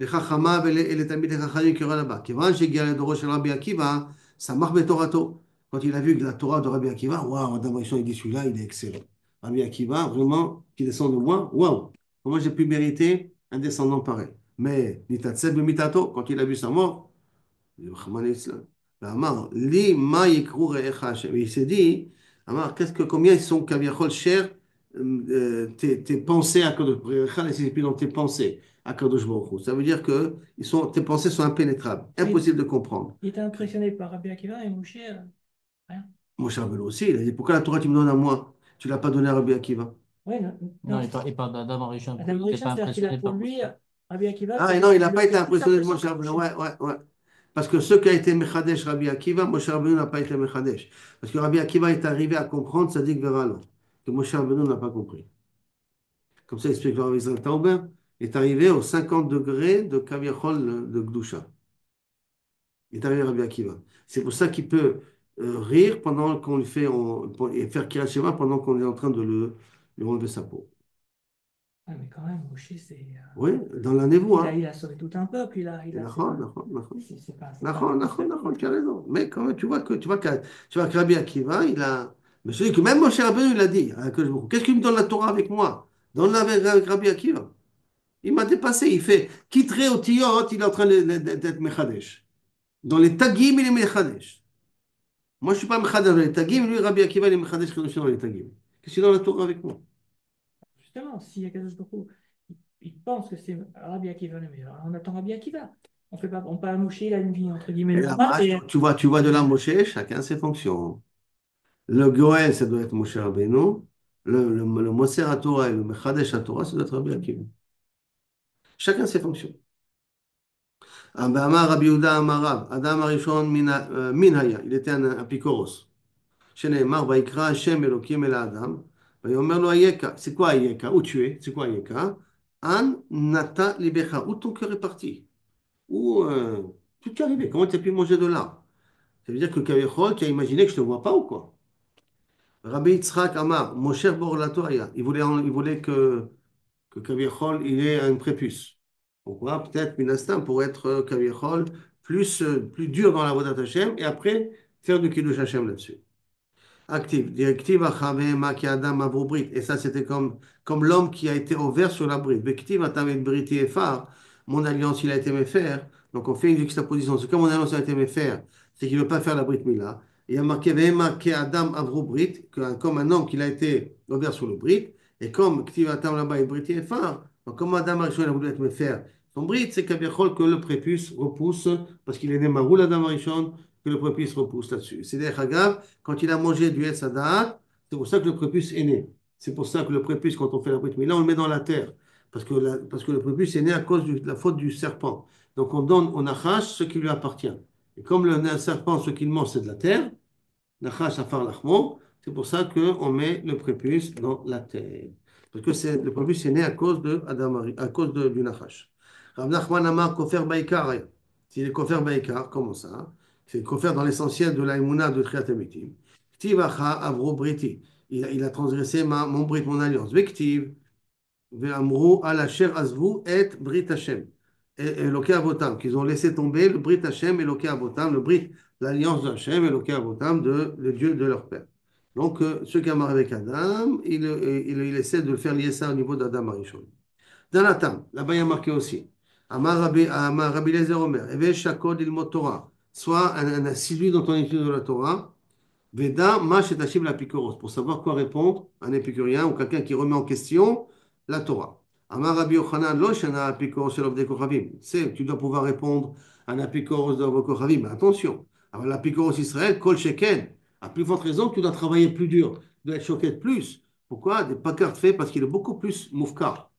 Les Chachama et les Tamid et Chachamim qui aura là-bas. Kivan, j'ai gagné le Dorosh Rabbi Akiva, ça marche Betorato. Quand il a vu que la Torah de Rabbi Akiva, waouh, Adam Arishon, il dit celui-là, il est excellent. Rabbi Akiva, vraiment, qui descend de moi, waouh, comment j'ai pu mériter un descendant pareil. Mais, Nitatseb Mitato, quand il a vu sa mort, Amar, Li ma yikru re'echa Hashem. Il s'est dit, Amar, combien ils sont kaviachol chers tes pensées à Kadosh Baruch Hu, c'est plus dans tes pensées à Kadosh Baruch Hu. Ça veut dire que tes pensées sont impénétrables, Oui, impossible de comprendre. il était impressionné par Rabbi Akiva et Moshe, rien. Mon cher Rabbeinu aussi, il a dit, pourquoi la Torah tu me donnes à moi? Tu ne l'as pas donné à Rabbi Akiva. Ouais, non, Non, non, il parle d'Adam Arishon. Adam Il n'était Rishon, pas c'est-à-dire qu'il a impressionné pour par lui, ça. Rabbi Akiva, Ah, et c'est non, il n'a le pas été plus impressionné de impressionnant Moshe par Rabbeinu. Moshe. Ouais, ouais, ouais. Parce que ceux qui ont été Mechadesh, Rabbi Akiva, Moshe Rabbeinu n'a pas été Mechadesh. Parce que Rabbi Akiva est arrivé à comprendre, ça dit que Veralo, que Moshe Rabbeinu n'a pas compris. Comme ça, explique le Rav Israël Tauber, est arrivé aux 50 degrés de Kaviachol de Gdusha. Il est arrivé à Rabbi Akiva. C'est pour ça qu'il peut rire pendant qu'on lui fait, et faire Kirat Shema pendant qu'on est en train de lui enlever sa peau. Ah, mais quand même, Moshe, c'est, Oui, dans la névoie. il a sauvé tout un peuple, c'est D'accord, pas, d'accord, d'accord. c'est pas D'accord, n'importe d'accord, qui. d'accord, tu as raison. Mais quand même, tu vois que Rabbi Akiva, il a. Mais je dis que même Moshe Rabbeinu, il a dit, hein, qu'est-ce qu'il me donne la Torah avec moi? Donne-la avec Rabbi Akiva. Il m'a dépassé, il fait, quitter au tiyot, il est en train d'être Mechadesh. Dans les tagim, il est Mechadesh. Moi, je ne suis pas Mechadesh dans les tagim, lui, Rabbi Akiva, il est Mechadesh dans les tagim. Qu'est-ce qu'il a dans la Torah avec moi? Justement, s'il y a quelque chose de beaucoup, il pense que c'est Rabbi Akiva le meilleur. Alors, on attend Rabbi Akiva. On peut pas Moshe, il a une vie entre guillemets Et normale. là-bas, Et, tu vois de là, Moshe, chacun ses fonctions. Le Goël, ça doit être Moshe Rabbeinu. Le Moser à Torah et le Mechadesh à Torah, ça doit être Rabbi Akiva. Chacun ses fonctions. Amar Rabbi Yehuda Amarav, Adam Arishon min haya. Il était un picoros. שנאמר, ויקרא השם אלוקים אל האדם, ויאמר לו אייכה. C'est quoi אייכה? Où tu es? C'est quoi אייכה? An nata libecha. Où ton cœur est parti? Où tout est arrivé? Comment tu as pu manger de là? Ça veut dire que Kavechol, tu as imaginé que je ne te vois pas ou quoi? Rabbi Yitzhak Amar, Moshe Borlato Aya. Il voulait que Kavechol, il ait un prépuce. Pourquoi? Peut-être, Minastam, pour être Kavechol plus dur dans la voie d'Hachem et après faire du Kiddush Hashem là-dessus. Active. Directive Achavema qui Adam Avrobrit. Et ça, c'était comme l'homme qui a été ouvert sur la bride. Vective Atamet Briti Efar. Mon alliance, il a été méfaire. Donc, on fait une juxtaposition. C'est comme mon alliance a été méfaire, c'est qu'il ne veut pas faire la brite Mila. Il y a marqué Vehema qui Adam Avrobrit, comme un homme qui a été ouvert sur le brite. Et comme Ktiv Atam là-bas est Briti Efar. Donc, comme Adam Arishon a voulu être méfaire, son brite, c'est qu'Abiachol que le prépuce repousse, parce qu'il est né Maroul Adam Arishon, que le prépuce repousse là-dessus. C'est des Hagav quand il a mangé du Etz Hadat, c'est pour ça que le prépuce est né. C'est pour ça que le prépuce, quand on fait la Brit Mila, on le met dans la terre. Parce que le prépuce est né à cause de la faute du serpent. Donc on donne au Nachash ce qui lui appartient. Et comme le serpent, ce qu'il mange, c'est de la terre, Nachash afar lachmo, c'est pour ça qu'on met le prépuce dans la terre. Parce que le prépuce est né à cause du Nachash. Rav Nachman Amar Kofer Baikar. S'il est Kofer Baikar, comment ça? C'est Kofer dans l'essentiel de l'Aïmouna de Triat Emitim. Ktivacha Avro Briti. Il a transgressé mon brit, mon alliance. Vektiv. Ve'amru al asher azvu et brit Hashem. Et Eloké Avotam. Qu'ils ont laissé tomber le brit Hashem, Eloké Avotam, le brit, l'alliance de Hashem, Eloké Avotam, le Dieu de leur père. Donc, ceux qui amarrent avec Adam, il essaie de le faire lier ça au niveau d'Adam Arishon. Dans la table, là-bas il y a marqué aussi. Amar Rabbi Lezer Omer, Eve Shakod ilmot Torah. Soit un assidu dans ton étude de la Torah, Veda Mash et Hashim la Picoros, pour savoir quoi répondre à un épicurien ou quelqu'un qui remet en question la Torah. Amar Rabbi Yochanan, Lo Shana Picoros Shelov de Kochavim. C'est, tu dois pouvoir répondre à un Picoros de vos Kochavim. Mais attention, alors la Picoros Israël, Kol Sheken, à plus forte raison que tu dois travailler plus dur, tu dois être choqué de plus. Pourquoi? Des pacards fait parce qu'il est beaucoup plus moufkar.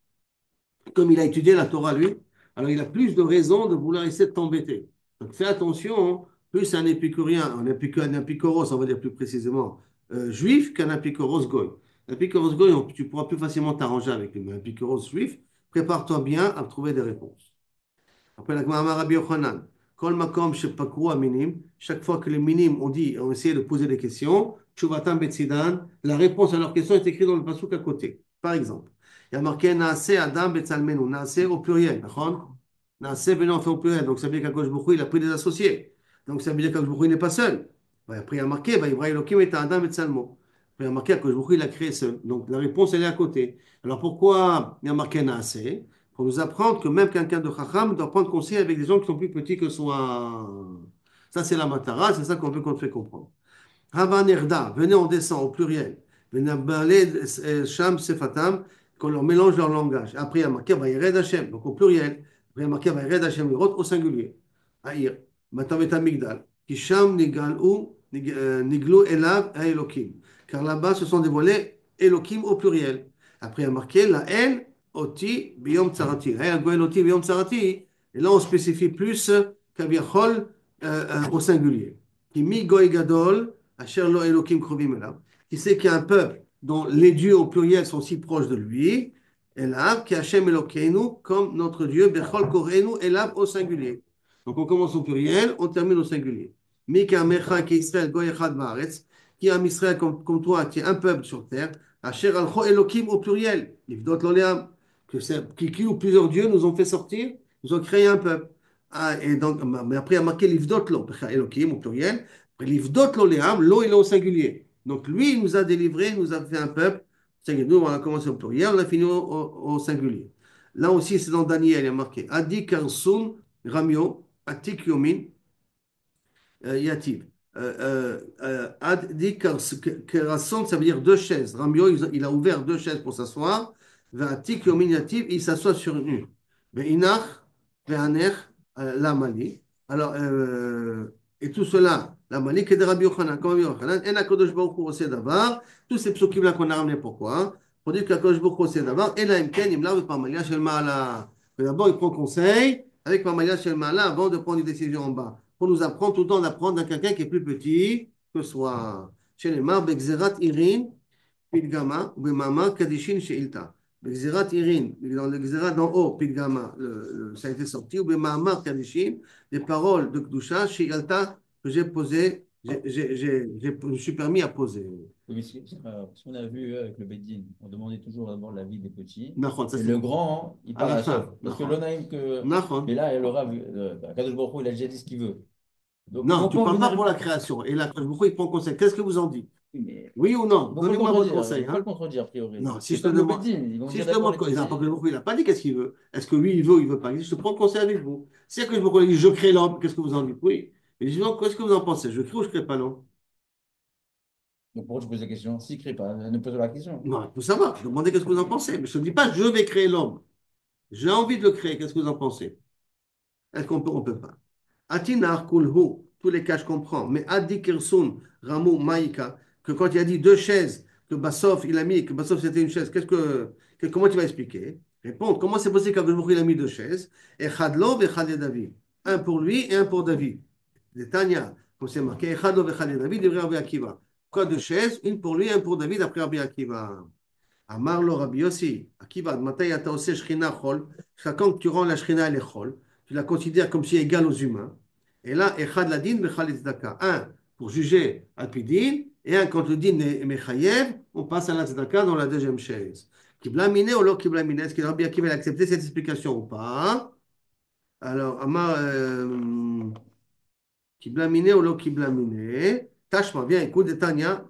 Comme il a étudié la Torah, lui, alors il a plus de raisons de vouloir essayer de t'embêter. Donc fais attention, hein, plus un épicurien, un épicoros, on va dire plus précisément, juif qu'un épicoros goy. Un épicoros goy, tu pourras plus facilement t'arranger avec lui, mais un épicoros juif, prépare-toi bien à trouver des réponses. Après la Gemara Rabbi Yochanan, Kol makom shepakrou aminim, chaque fois que les minimes ont essayé de poser des questions, Tshuvatam betsidan, la réponse à leurs questions est écrite dans le passouk à côté. Par exemple, il y a marqué Naase Adam Betzalmenu, Naase au pluriel, d'accord? Naase venant en fait au pluriel, donc ça veut dire qu'Akadosh Baruch Hu, il a pris des associés. Donc ça veut dire qu'Akadosh Baruch Hu, il n'est pas seul. Après, il y a marqué Vaïvra Elokim et Adam Betzalmo. Après, il y a marqué qu'Akadosh Baruch Hu, il a créé seul. Donc la réponse, elle est à côté. Alors pourquoi il y a marqué Naase? Pour nous apprendre que même quelqu'un de Chacham doit prendre conseil avec des gens qui sont plus petits que soi. Ça, c'est la matara, c'est ça qu'on veut qu'on te fait comprendre. Hava Nerda, venez, on descend au pluriel. Venez balé Sham Sefatam, qu'on leur mélange leur langage. Après, il y a marqué Vayered Hashem, donc au pluriel. Après, il y a marqué Vayered Hashem Lirot au singulier. Aïr, Matavet Amigdal, qui Sham Niglu Elav Elokim. Car là-bas, se sont dévoilés Elokim au pluriel. Après, il y a marqué la El Oti Biyom Tsarati. La El Goel Oti Biyom Tsarati. Et là, on spécifie plus Kaviachol au singulier. Qui mi Goy Gadol. Asher lo Elokim krovim elav, qui sait qu'il y a un peuple dont les dieux au pluriel sont si proches de lui, elav, qui Hashem Elokeinu, comme notre Dieu, Bechol Korenu, elav au singulier. Donc on commence au pluriel, on termine au singulier. Mika Mecha qui Israël Goy Echad Baaretz, qui est un Israël comme toi, qui est un peuple sur terre, Asher Alcho Elokim au pluriel, Livdot Loleam, qui ou plusieurs dieux nous ont fait sortir, nous ont créé un peuple. Ah, et donc, mais après il y a marqué Livdot Lo, Elokim au pluriel. Livdot lo le'am, lo il est au singulier. Donc lui, il nous a délivré, il nous a fait un peuple. Nous, on a commencé au pluriel, on a fini au singulier. Là aussi, c'est dans Daniel, il y a marqué Adi Karsum Ramio, Atik Yomin, Yativ. Adi Karsum, ça veut dire deux chaises. Ramio, il a ouvert deux chaises pour s'asseoir. Atik Yomin Yativ, il s'assoit sur une. Ve'inach, ve'aner, Lamali. Alors, et tout cela, la Malik et de Rabbi Yochanan, comme Rabbi Yochanan, et Akadosh Baruch Hu Oseh Davar, tous ces psukim là qu'on a ramenés, pourquoi? Pour dire qu'Akadosh Baruch Hu Oseh Davar, et là, Imken, Imla, et Parmalia Shel Ma'ala. Mais d'abord, il prend conseil avec Parmalia Shel Ma'ala avant de prendre une décision en bas. Pour nous apprendre tout le temps d'apprendre à quelqu'un qui est plus petit que soi. Chez les Mar, Bexerat Irin, Pidgama, ou Bemama, Kadishin, Sheilta. Bexerat Irin, dans le Xerat d'en haut, Pidgama, ça a été sorti, ou Bemama, Kadishin, des paroles de Kdusha, Sheilta, que j'ai posé, je me suis permis à poser. Oui, mais ce qu'on a vu avec le Beddin, on demandait toujours d'abord l'avis des petits. Ça, Et le grand, il parle à ça. Parce que l'Onaïm, mais là, elle aura vu. Kadosh Baruch Hu, il a déjà dit ce qu'il veut. Donc, non, tu ne parles pas pour la création. Et là, pourquoi il prend conseil? Qu'est-ce que vous en dites? Mais... Oui ou non? Donnez-moi votre conseil. Il ne faut pas le contredire, a priori. Non, si je te demande, si je te demande, il n'a pas dit qu'est-ce qu'il veut. Est-ce que lui, il veut ou il ne veut pas? Je te prends conseil avec vous. Si que je dis, je crée l'homme, qu'est-ce que vous en dites? Oui. Mais je dis, non, qu'est-ce que vous en pensez? Je crée ou je ne crée pas l'homme? Donc pourquoi je pose la question? S'il ne crée pas, ne pose pas la question. Non, il faut savoir. Je demandais qu'est-ce que vous en pensez. Mais je ne dis pas, je vais créer l'homme. J'ai envie de le créer. Qu'est-ce que vous en pensez? Est-ce qu'on peut? On ne peut pas. Atinar kulhu. Tous les cas, je comprends. Mais Adi Kirsun, Ramu Maïka, que quand il a dit deux chaises que Bassof, il a mis, que Bassof c'était une chaise, comment tu vas expliquer? Répondre, comment c'est possible qu'Akadosh Baruch Hu, il a mis deux chaises? Echad lo vechad David. Un pour lui et un pour David. Les Tanya, comme c'est marqué, Echad lo vechad David, devrait Rabbi Akiva. Quoi, deux chaises? Une pour lui et un pour David, après Rabbi Akiva. Amar lo Rabbi Yossi. Akiva, Matay ata ose Shrina chol. Quand tu rends la Shrina, elle est chol. Tu la considères comme si égale aux humains. Et là, Echad ladin vechad tzedaka. Un pour juger Alpidin, et un quand le din est mechayev, on passe à la tzedaka dans la deuxième chaise. Kibla mine ou lo kibla mine? Est-ce que Rabbi Akiva a accepté cette explication ou pas? Alors, Amar, Kibla mine ou lo kibla mine? Tashma, viens, écoute, de Tanya.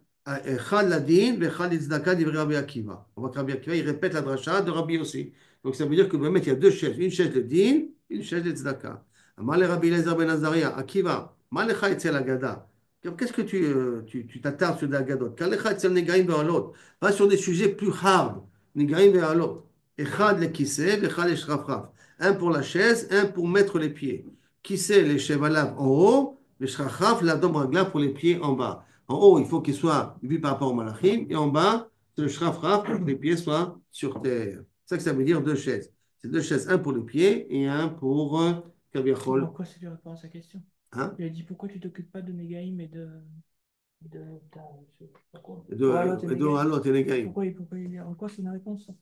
Echad ladin, vechad tzedaka, dit Rabbi Akiva. On voit que Rabbi Akiva, il répète la dracha de Rabbi aussi. Donc, ça veut dire que il y a deux chaises. Une chaise de din, une chaise de tzedaka. Amar le Rabbi Eliezer ben Azaria, Akiva, malecha etzel agada. Qu'est-ce que tu t'attardes sur des gadot? Kalecha etzel negaim ve'alot. Pas sur des sujets plus hard. Negaim ve'alot. Echad le kissé, vechad le shrafraf. Un pour la chaise, un pour mettre les pieds. Kissé, les chevalaves en haut, le shrafraf, la dombragla pour les pieds en bas. En haut, il faut qu'il soit vu par rapport au malachim, et en bas, c'est le shrafraf pour que les pieds soient sur terre. C'est ça que ça veut dire deux chaises. C'est deux chaises, un pour les pieds et un pour Kaviachol. Pourquoi c'est lui répondre à sa question? Hein? Il a dit pourquoi tu t'occupes pas de Megaïm et de je sais pas quoi. Et de Halot et Negaïm. En quoi c'est une réponse ça?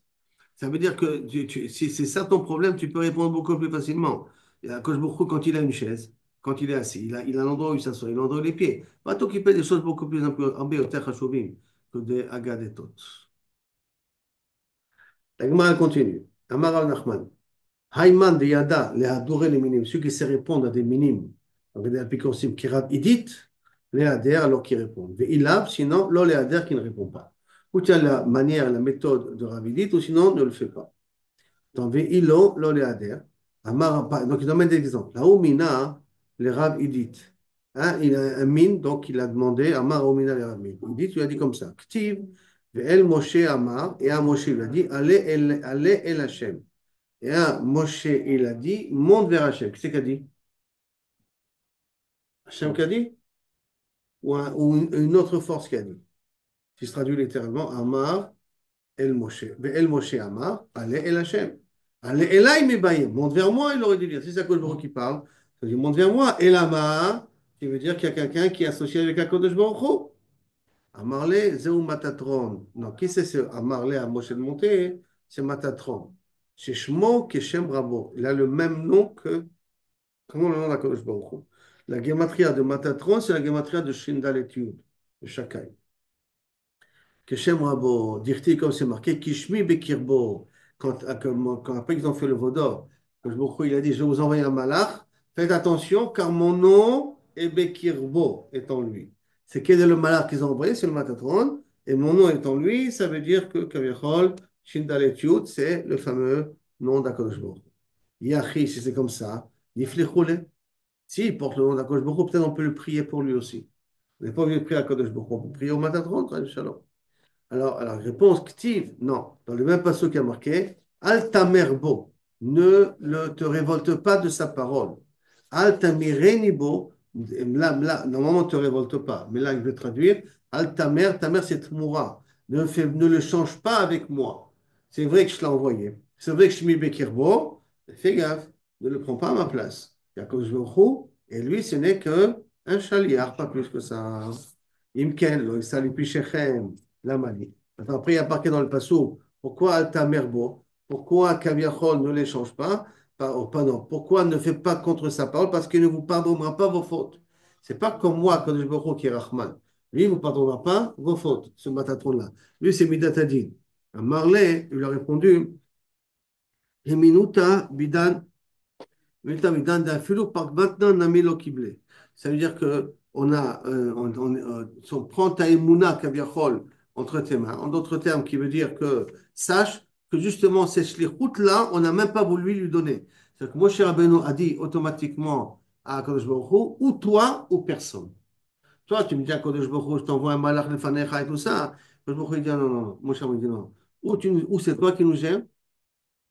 Ça veut dire que si c'est ça ton problème, tu peux répondre beaucoup plus facilement. Kosh Baruch Hu, quand il a une chaise, quand il est assis, il a un endroit où il s'assoit, il a un endroit où les pieds. Va t'occuper des choses beaucoup plus ambéoter que des agadetot. La Gemara continue. Amar Rav Nachman. Haïman de Yada, les adorés les minimes, ceux qui se répondent à des minimes, avec des applications qui rab idit, les adhèrent alors qu'ils répondent. Et il a, sinon, l'on les adhère qui ne répond pas. Ou tu as la manière, la méthode de Ravidit, ou sinon, ne le fais pas. Donc, ve'ilo, l'on les adhère. Donc, il donne des exemples. Là où Mina, les Rav idit. Hein, il a un mine, donc il a demandé, Amar Omina les Rav idit, il a dit comme ça. Ktiv, ve'el Moshe Amar, et à Moshe, il a dit, allez el Hashem. Et un Moshe, il a dit, monte vers Hachem. Qu'est-ce qu'il a dit? Hachem qui a dit? Ou une autre force qui a dit? Si se traduit littéralement, Amar el Moshe. El Moshe Amar, allez el Hachem. Allez Elai Mebayim. Monte vers moi, il aurait dû dire. Si c'est Akadosh Baruch qui parle, ça dit monte vers moi. El Amar, qui veut dire qu'il y a quelqu'un qui est associé avec Akadosh Baruch Hu. Amarle, Zeu Matatron. Non, qui c'est ce Amarle à Moshe de monter? C'est Matatron. C'est Shmo Keshem Rabo. Il a le même nom que. Comment le nom d'Akadosh Baruch Hu? La gematria de Matatron, c'est la gematria de Shindal et Yud, de Shakai. Keshem Rabo, dirti comme c'est marqué, Kishmi Bekirbo. Quand après ils ont fait le Vaudor, Akadosh Baruch Hu, il a dit, je vais vous envoyer un malach, faites attention, car mon nom est Bekirbo, est en lui. C'est quel est le malach qu'ils ont envoyé? C'est le Matatron. Et mon nom est en lui, ça veut dire que Kavichol, Shindal et Yud, c'est le fameux nom d'Akadosh Baruch Hu. Yachi, si c'est comme ça, Niflichoule. S'il porte le nom d'Akadosh Baruch Hu, peut-être on peut le prier pour lui aussi. On n'est pas obligé de prier à Akadosh Baruch Hu, on peut prier au Matatron, Shalom. Alors, réponse Ktiv, non. Dans le même passage qui a marqué, Al tamerbo, ne te révolte pas de sa parole. Al tamirenibo, là, normalement, ne te révolte pas. Mais là, il veut traduire, Al tamer c'est tmoura. Ne le change pas avec moi. C'est vrai que je l'ai envoyé. C'est vrai que je suis mis Bekirbo. Fais gaffe, ne le prends pas à ma place. Yaakov Baruch Hu, et lui, ce n'est qu'un chaliard, pas plus que ça. Imken, lo isali pichechem. La manie. Après, il y a marqué dans le passou, pourquoi Alta Merbo, pourquoi Kaviachol ne les change pas, pardon, pourquoi ne fait pas contre sa parole, parce qu'il ne vous pardonnera pas vos fautes. C'est pas comme moi, Kadosh Baruch Hu, qui est Rahman. Lui, il ne vous pardonnera pas vos fautes, ce matatron-là. Lui, c'est Midatadin. À Marley, il a répondu, Heminuta Bidan, Minuta Bidan d'Afilou, par maintenant Namilo Kiblé. Ça veut dire que on prend ta Emouna Kaviachol entre tes mains. En d'autres termes, qui veut dire que sache que justement, ces shlichut-là, on n'a même pas voulu lui donner. C'est-à-dire que Moshe Rabbeinu a dit automatiquement à Kadosh Baruch Hu, ou toi ou personne. Toi, tu me dis à Kadosh Baruch Hu, je t'envoie un malach lefanecha et tout ça. Kadosh Baruch Hu dit non, non, non. Moshe Rabbeinu dit non. Ou c'est toi qui nous aimes,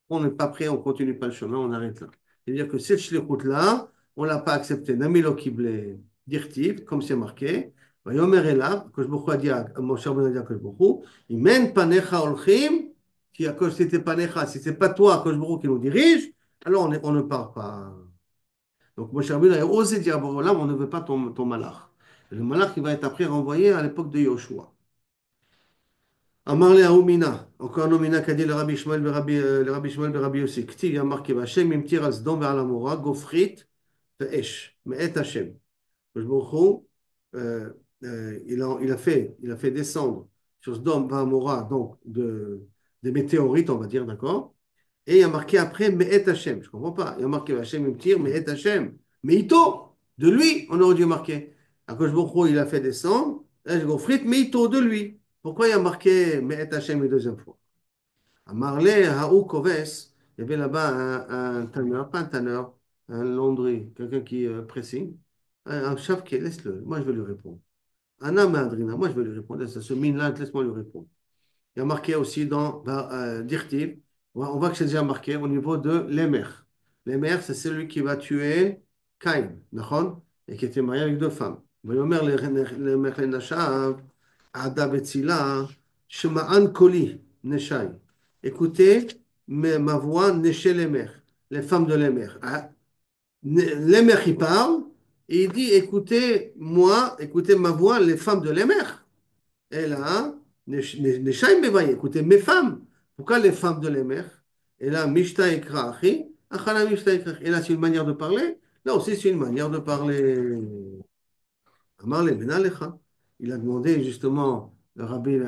on n'est pas prêt, on ne continue pas le chemin, on arrête là. C'est-à-dire que cette shlichut-là, on ne l'a pas accepté. Namilo kible dirtiv, comme c'est marqué. ויאמר אליו, הקדוש ברוך הוא a dit à משה רבנו a dit à הקדוש ברוך הוא, אם אין פניך הולכים, si tes פניך, si c'est pas toi, הקדוש ברוך הוא qui nous dirige, alors on ne part pas. Donc Moshe Rabbeinu a osé dire à Borolam, on ne veut pas ton malach. Le malach, il va être après renvoyé à l'époque de Yoshua. Amarle Aoumina, encore un Omina qu'a dit le Rabbi Ishmael et Rabbi Yossi. K'tiv, il y a marqué, Hachem imtir al Sdom ve'al Amora, gofrit ve'esh, me'et Hachem. Le Baruch Hu, il a fait descendre sur Sdom ve'Amora, donc des météorites, on va dire, d'accord? Et il y a marqué après, Me'et Hachem. Je ne comprends pas. Il y a marqué Hachem imtir, Me'et Hachem. Me'ito, de lui, on aurait dû marquer. Akash Baruch Hu, il a fait descendre, gofrit, Me'ito, de lui. Pourquoi il y a marqué Me'et Hachem une deuxième fois? À Marley, à Koves, il y avait là-bas un tanneur, pas un tanneur, un laundry, quelqu'un qui pressing, un chef qui laisse-le, moi je vais lui répondre. Anna Madrina, moi je vais lui répondre, ça se mine là, laisse-moi lui répondre. Il y a marqué aussi dans Dirtiv, on voit que c'est déjà marqué au niveau de l'Emer. L'Emer, c'est celui qui va tuer Caïn, d'accord? Et qui était marié avec deux femmes. ויאמר למלך לנשיו, עדה בצילה, שמען קולי, נשי. Écoutez ma voix, Neché l'Emer, les femmes de l'Emer. L'Emer, il parle, et il dit, écoutez ma voix, les femmes de l'Emer. Et là, Neshaim Bevaye, écoutez mes femmes. Pourquoi les femmes de l'Emer? Et là, Mishta Ekra Achi, Achana Mishta Ekra. Et là, c'est une manière de parler? Là aussi, c'est une manière de parler. Amarle Menalecha. Il a demandé justement, le Rabbi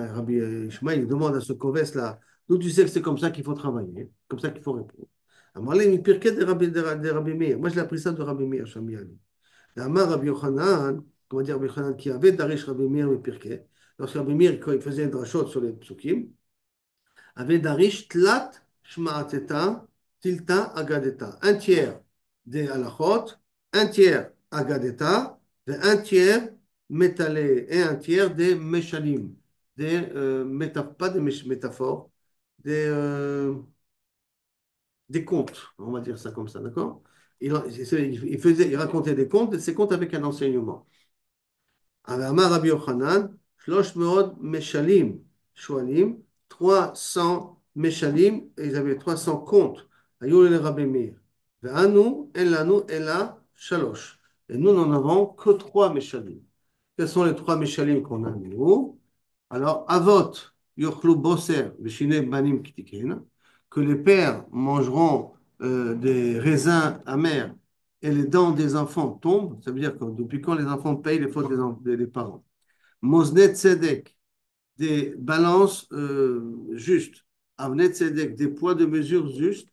Ishmael, il demande à ce Koves là, d'où tu sais que c'est comme ça qu'il faut travailler, comme ça qu'il faut répondre. Amarle, il pirquet de Rabbi Meir. Moi, je l'ai appris ça de Rabbi Meir, Shamiani. Amar Rabbi Yochanan, comment dire Rabbi Yochanan, qui avait Darish Rabbi Meir et pirquet. Lorsque Rabbi Meir, quand il faisait une drachot sur les psukim, avait Darish Tlat Shma'ateta Tilta Agadeta. Un tiers des halachot, un tiers Agadeta, et un tiers métalé, et un tiers des meshalim, des pas des métaphores, des contes, on va dire ça comme ça, d'accord? Il racontait des contes, et ces contes avec un enseignement. Amar Rabbi Yochanan, 300 meshalim, shualim, 300 meshalim, et ils avaient 300 contes. Ayou le Rabbi Meir. Ve'anu, elanu, ela, shalosh. Et nous n'en avons que 3 meshalim. Quels sont les 3 meshalim qu'on a, nous? Alors, avot, yochlu boser, veshine banim kitiken, que les pères mangeront des raisins amers et les dents des enfants tombent, ça veut dire que depuis quand les enfants payent les fautes des parents. Mosnet tzedek, des balances justes. Avnet tzedek, des poids de mesure justes.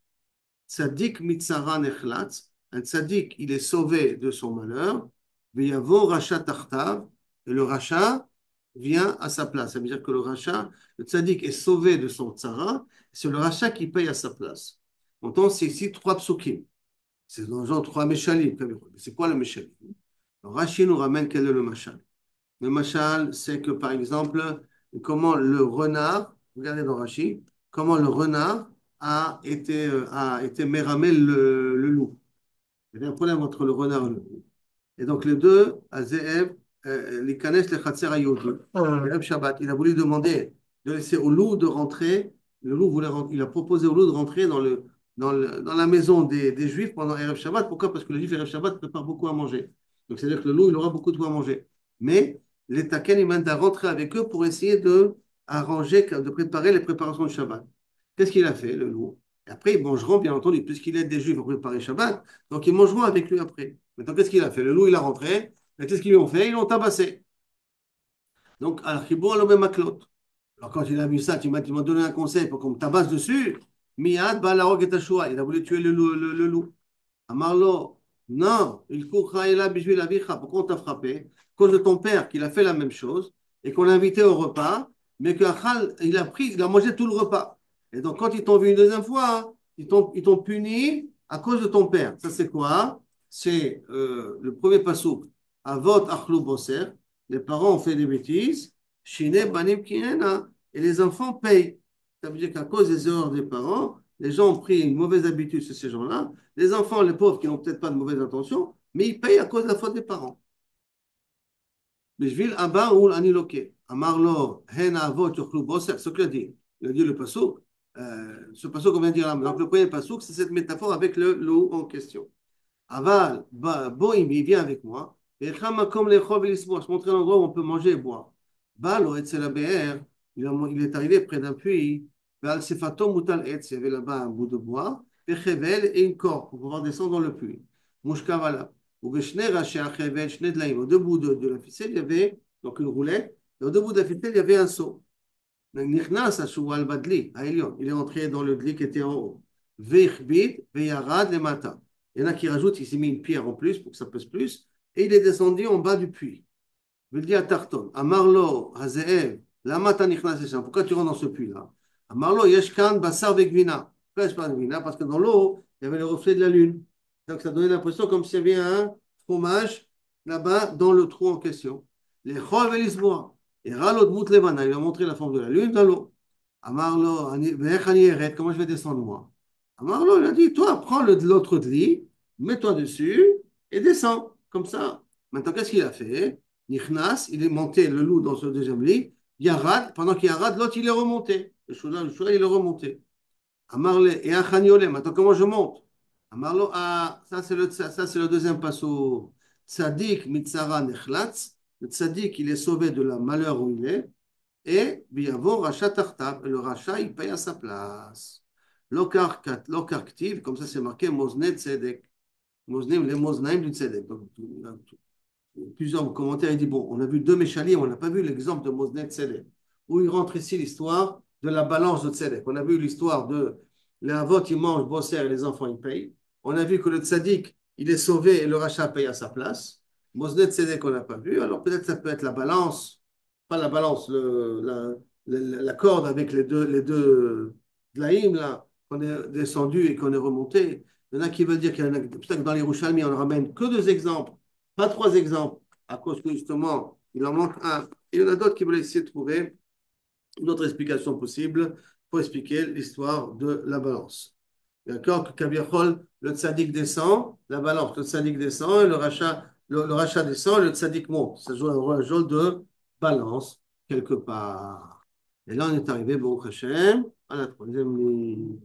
Tzadik mitzara nechlatz, un tzadik, il est sauvé de son malheur. Veyavo rachat tartav, et le rachat vient à sa place. Ça veut dire que le tzadik est sauvé de son tzara, c'est le rachat qui paye à sa place. On entend c'est ici 3 psukim. C'est dans le genre 3 meshalim. C'est quoi le meshalim? Rashi nous ramène quel est le mashal. Le mashal, c'est que par exemple, comment le renard, regardez dans Rashi, comment le renard a été méramé le loup. Il y a un problème entre le renard et le loup. Et donc les deux, Azéev, l'Ikanesh, le Khatser Ayodi, Shabbat, il a voulu demander de laisser au loup de rentrer. Le loup il a proposé au loup de rentrer dans la maison des Juifs pendant Erev Shabbat. Pourquoi? Parce que le Juif Erev Shabbat prépare beaucoup à manger. Donc c'est-à-dire que le loup, il aura beaucoup de quoi manger. Mais les Taken, ils mènent à rentrer avec eux pour essayer de préparer les préparations de Shabbat. Qu'est-ce qu'il a fait, le loup? Et après, ils mangeront, bien entendu, puisqu'il aide des Juifs à préparer Shabbat. Donc ils mangeront avec lui après. Maintenant, qu'est-ce qu'il a fait? Le loup, il a rentré. Et qu'est-ce qu'ils lui ont fait? Ils l'ont tabassé. Donc, al-Khibou al maklot. Alors, quand il a vu ça, il m'a donné un conseil pour qu'on me tabasse dessus. Miyad balarog et tashua. Il a voulu tuer le loup. Amarlo, non, il courra et là, bijou la vicha. Pourquoi on t'a frappé? À cause de ton père, qu'il a fait la même chose et qu'on l'a invité au repas, mais qu'il a mangé tout le repas. Et donc, quand ils t'ont vu une deuxième fois, ils t'ont puni à cause de ton père. Ça, c'est quoi? C'est le premier passouk. Avot achlu boser. Les parents ont fait des bêtises. Shine banim kinena. Et les enfants payent. Ça veut dire qu'à cause des erreurs des parents, les gens ont pris une mauvaise habitude sur ces gens-là. Les enfants, les pauvres qui n'ont peut-être pas de mauvaise intention, mais ils payent à cause de la faute des parents. בשביל הבא הוא אני לוקה. אמר לו, הן האבות יאכלו בוסר, ce qu'il a dit. Il a dit le passouk. Ce passouk, on vient de dire là. Donc le premier passouk, c'est cette métaphore avec le loup en question. Aval, Boim, il vient avec moi. Et comme les chov et les je montrer l'endroit où on peut manger et boire. Balo, et c'est la BR, il est arrivé près d'un puits. Val sefatom mutal et, il y avait là-bas un bout de bois. Et chevel et une corde pour pouvoir descendre dans le puits. Mouchkavala. Ou veshne raché à chevel, shne de laïm. Au debout de la ficelle, il y avait donc une roulette. Et au debout de la ficelle, il y avait un seau. Nichnas Ashoual Badli, à Elion. Il est entré dans le gli qui était en haut. Veichbit, Veyarad, les matins. Il y en a qui rajoutent, il s'est mis une pierre en plus pour que ça pèse plus. Et il est descendu en bas du puits. Je lui dis à Tarton, Amarlo, Hazeev, la mata nichnas Esham. Pourquoi tu rentres dans ce puits-là? Amarlo, Yeshkan, Bassar, Vegvina. Pourquoi je parle de Vina? Parce que dans l'eau, il y avait le reflet de la lune. Donc ça donnait l'impression comme s'il y avait un fromage là-bas dans le trou en question. Les Chol et l'Isboa. Et Ralot Mout Levana, il a montré la forme de la lune dans l'eau. Amarlo, comment je vais descendre moi? Amarlo, il a dit, toi, prends l'autre lit, mets-toi dessus et descends. Comme ça. Maintenant, qu'est-ce qu'il a fait? Nichnas, il est monté le loup dans ce deuxième lit. Yarad, pendant qu'il yarad, l'autre, il est remonté. Le choula, il est remonté. Amarle, et Achaniolé, maintenant, comment je monte? Amarlo, ah, ça, c'est le deuxième passo. Tzadik, mitzara, nechlatz. Le tzadik, il est sauvé de la malheur où il est. Et Biavo rachat tartab, et le rachat, il paye à sa place. Lokarktiv, comme ça c'est marqué, Mosne Tzedek. Mosnim, les Mosnaim du Tzedek. Donc, plusieurs commentaires, il dit, bon, on a vu deux Méchalim, on n'a pas vu l'exemple de Mosne Tzedek, où il rentre ici l'histoire de la balance de Tzedek. On a vu l'histoire de les Avot, ils mangent, bosser, et les enfants, ils payent. On a vu que le Tzadik, il est sauvé et le rachat paye à sa place. Mosne Tzedek, on n'a pas vu. Alors peut-être ça peut être la balance, pas la balance, la corde avec les deux dlaïm, là, qu'on est descendu et qu'on est remonté. Il y en a qui veulent dire qu'il y en a, peut-être que dans les Rouchalmi, on ne ramène que deux exemples, pas trois exemples, à cause que justement, il en manque un. Il y en a d'autres qui veulent essayer de trouver une autre explication possible pour expliquer l'histoire de la balance. D'accord? Que Kabiachol, le tzaddik descend, la balance, le tzaddik descend, et le rachat descend, et le tzaddik monte. Ça joue un rôle de balance, quelque part. Et là, on est arrivé, bon Hashem, à la troisième ligne.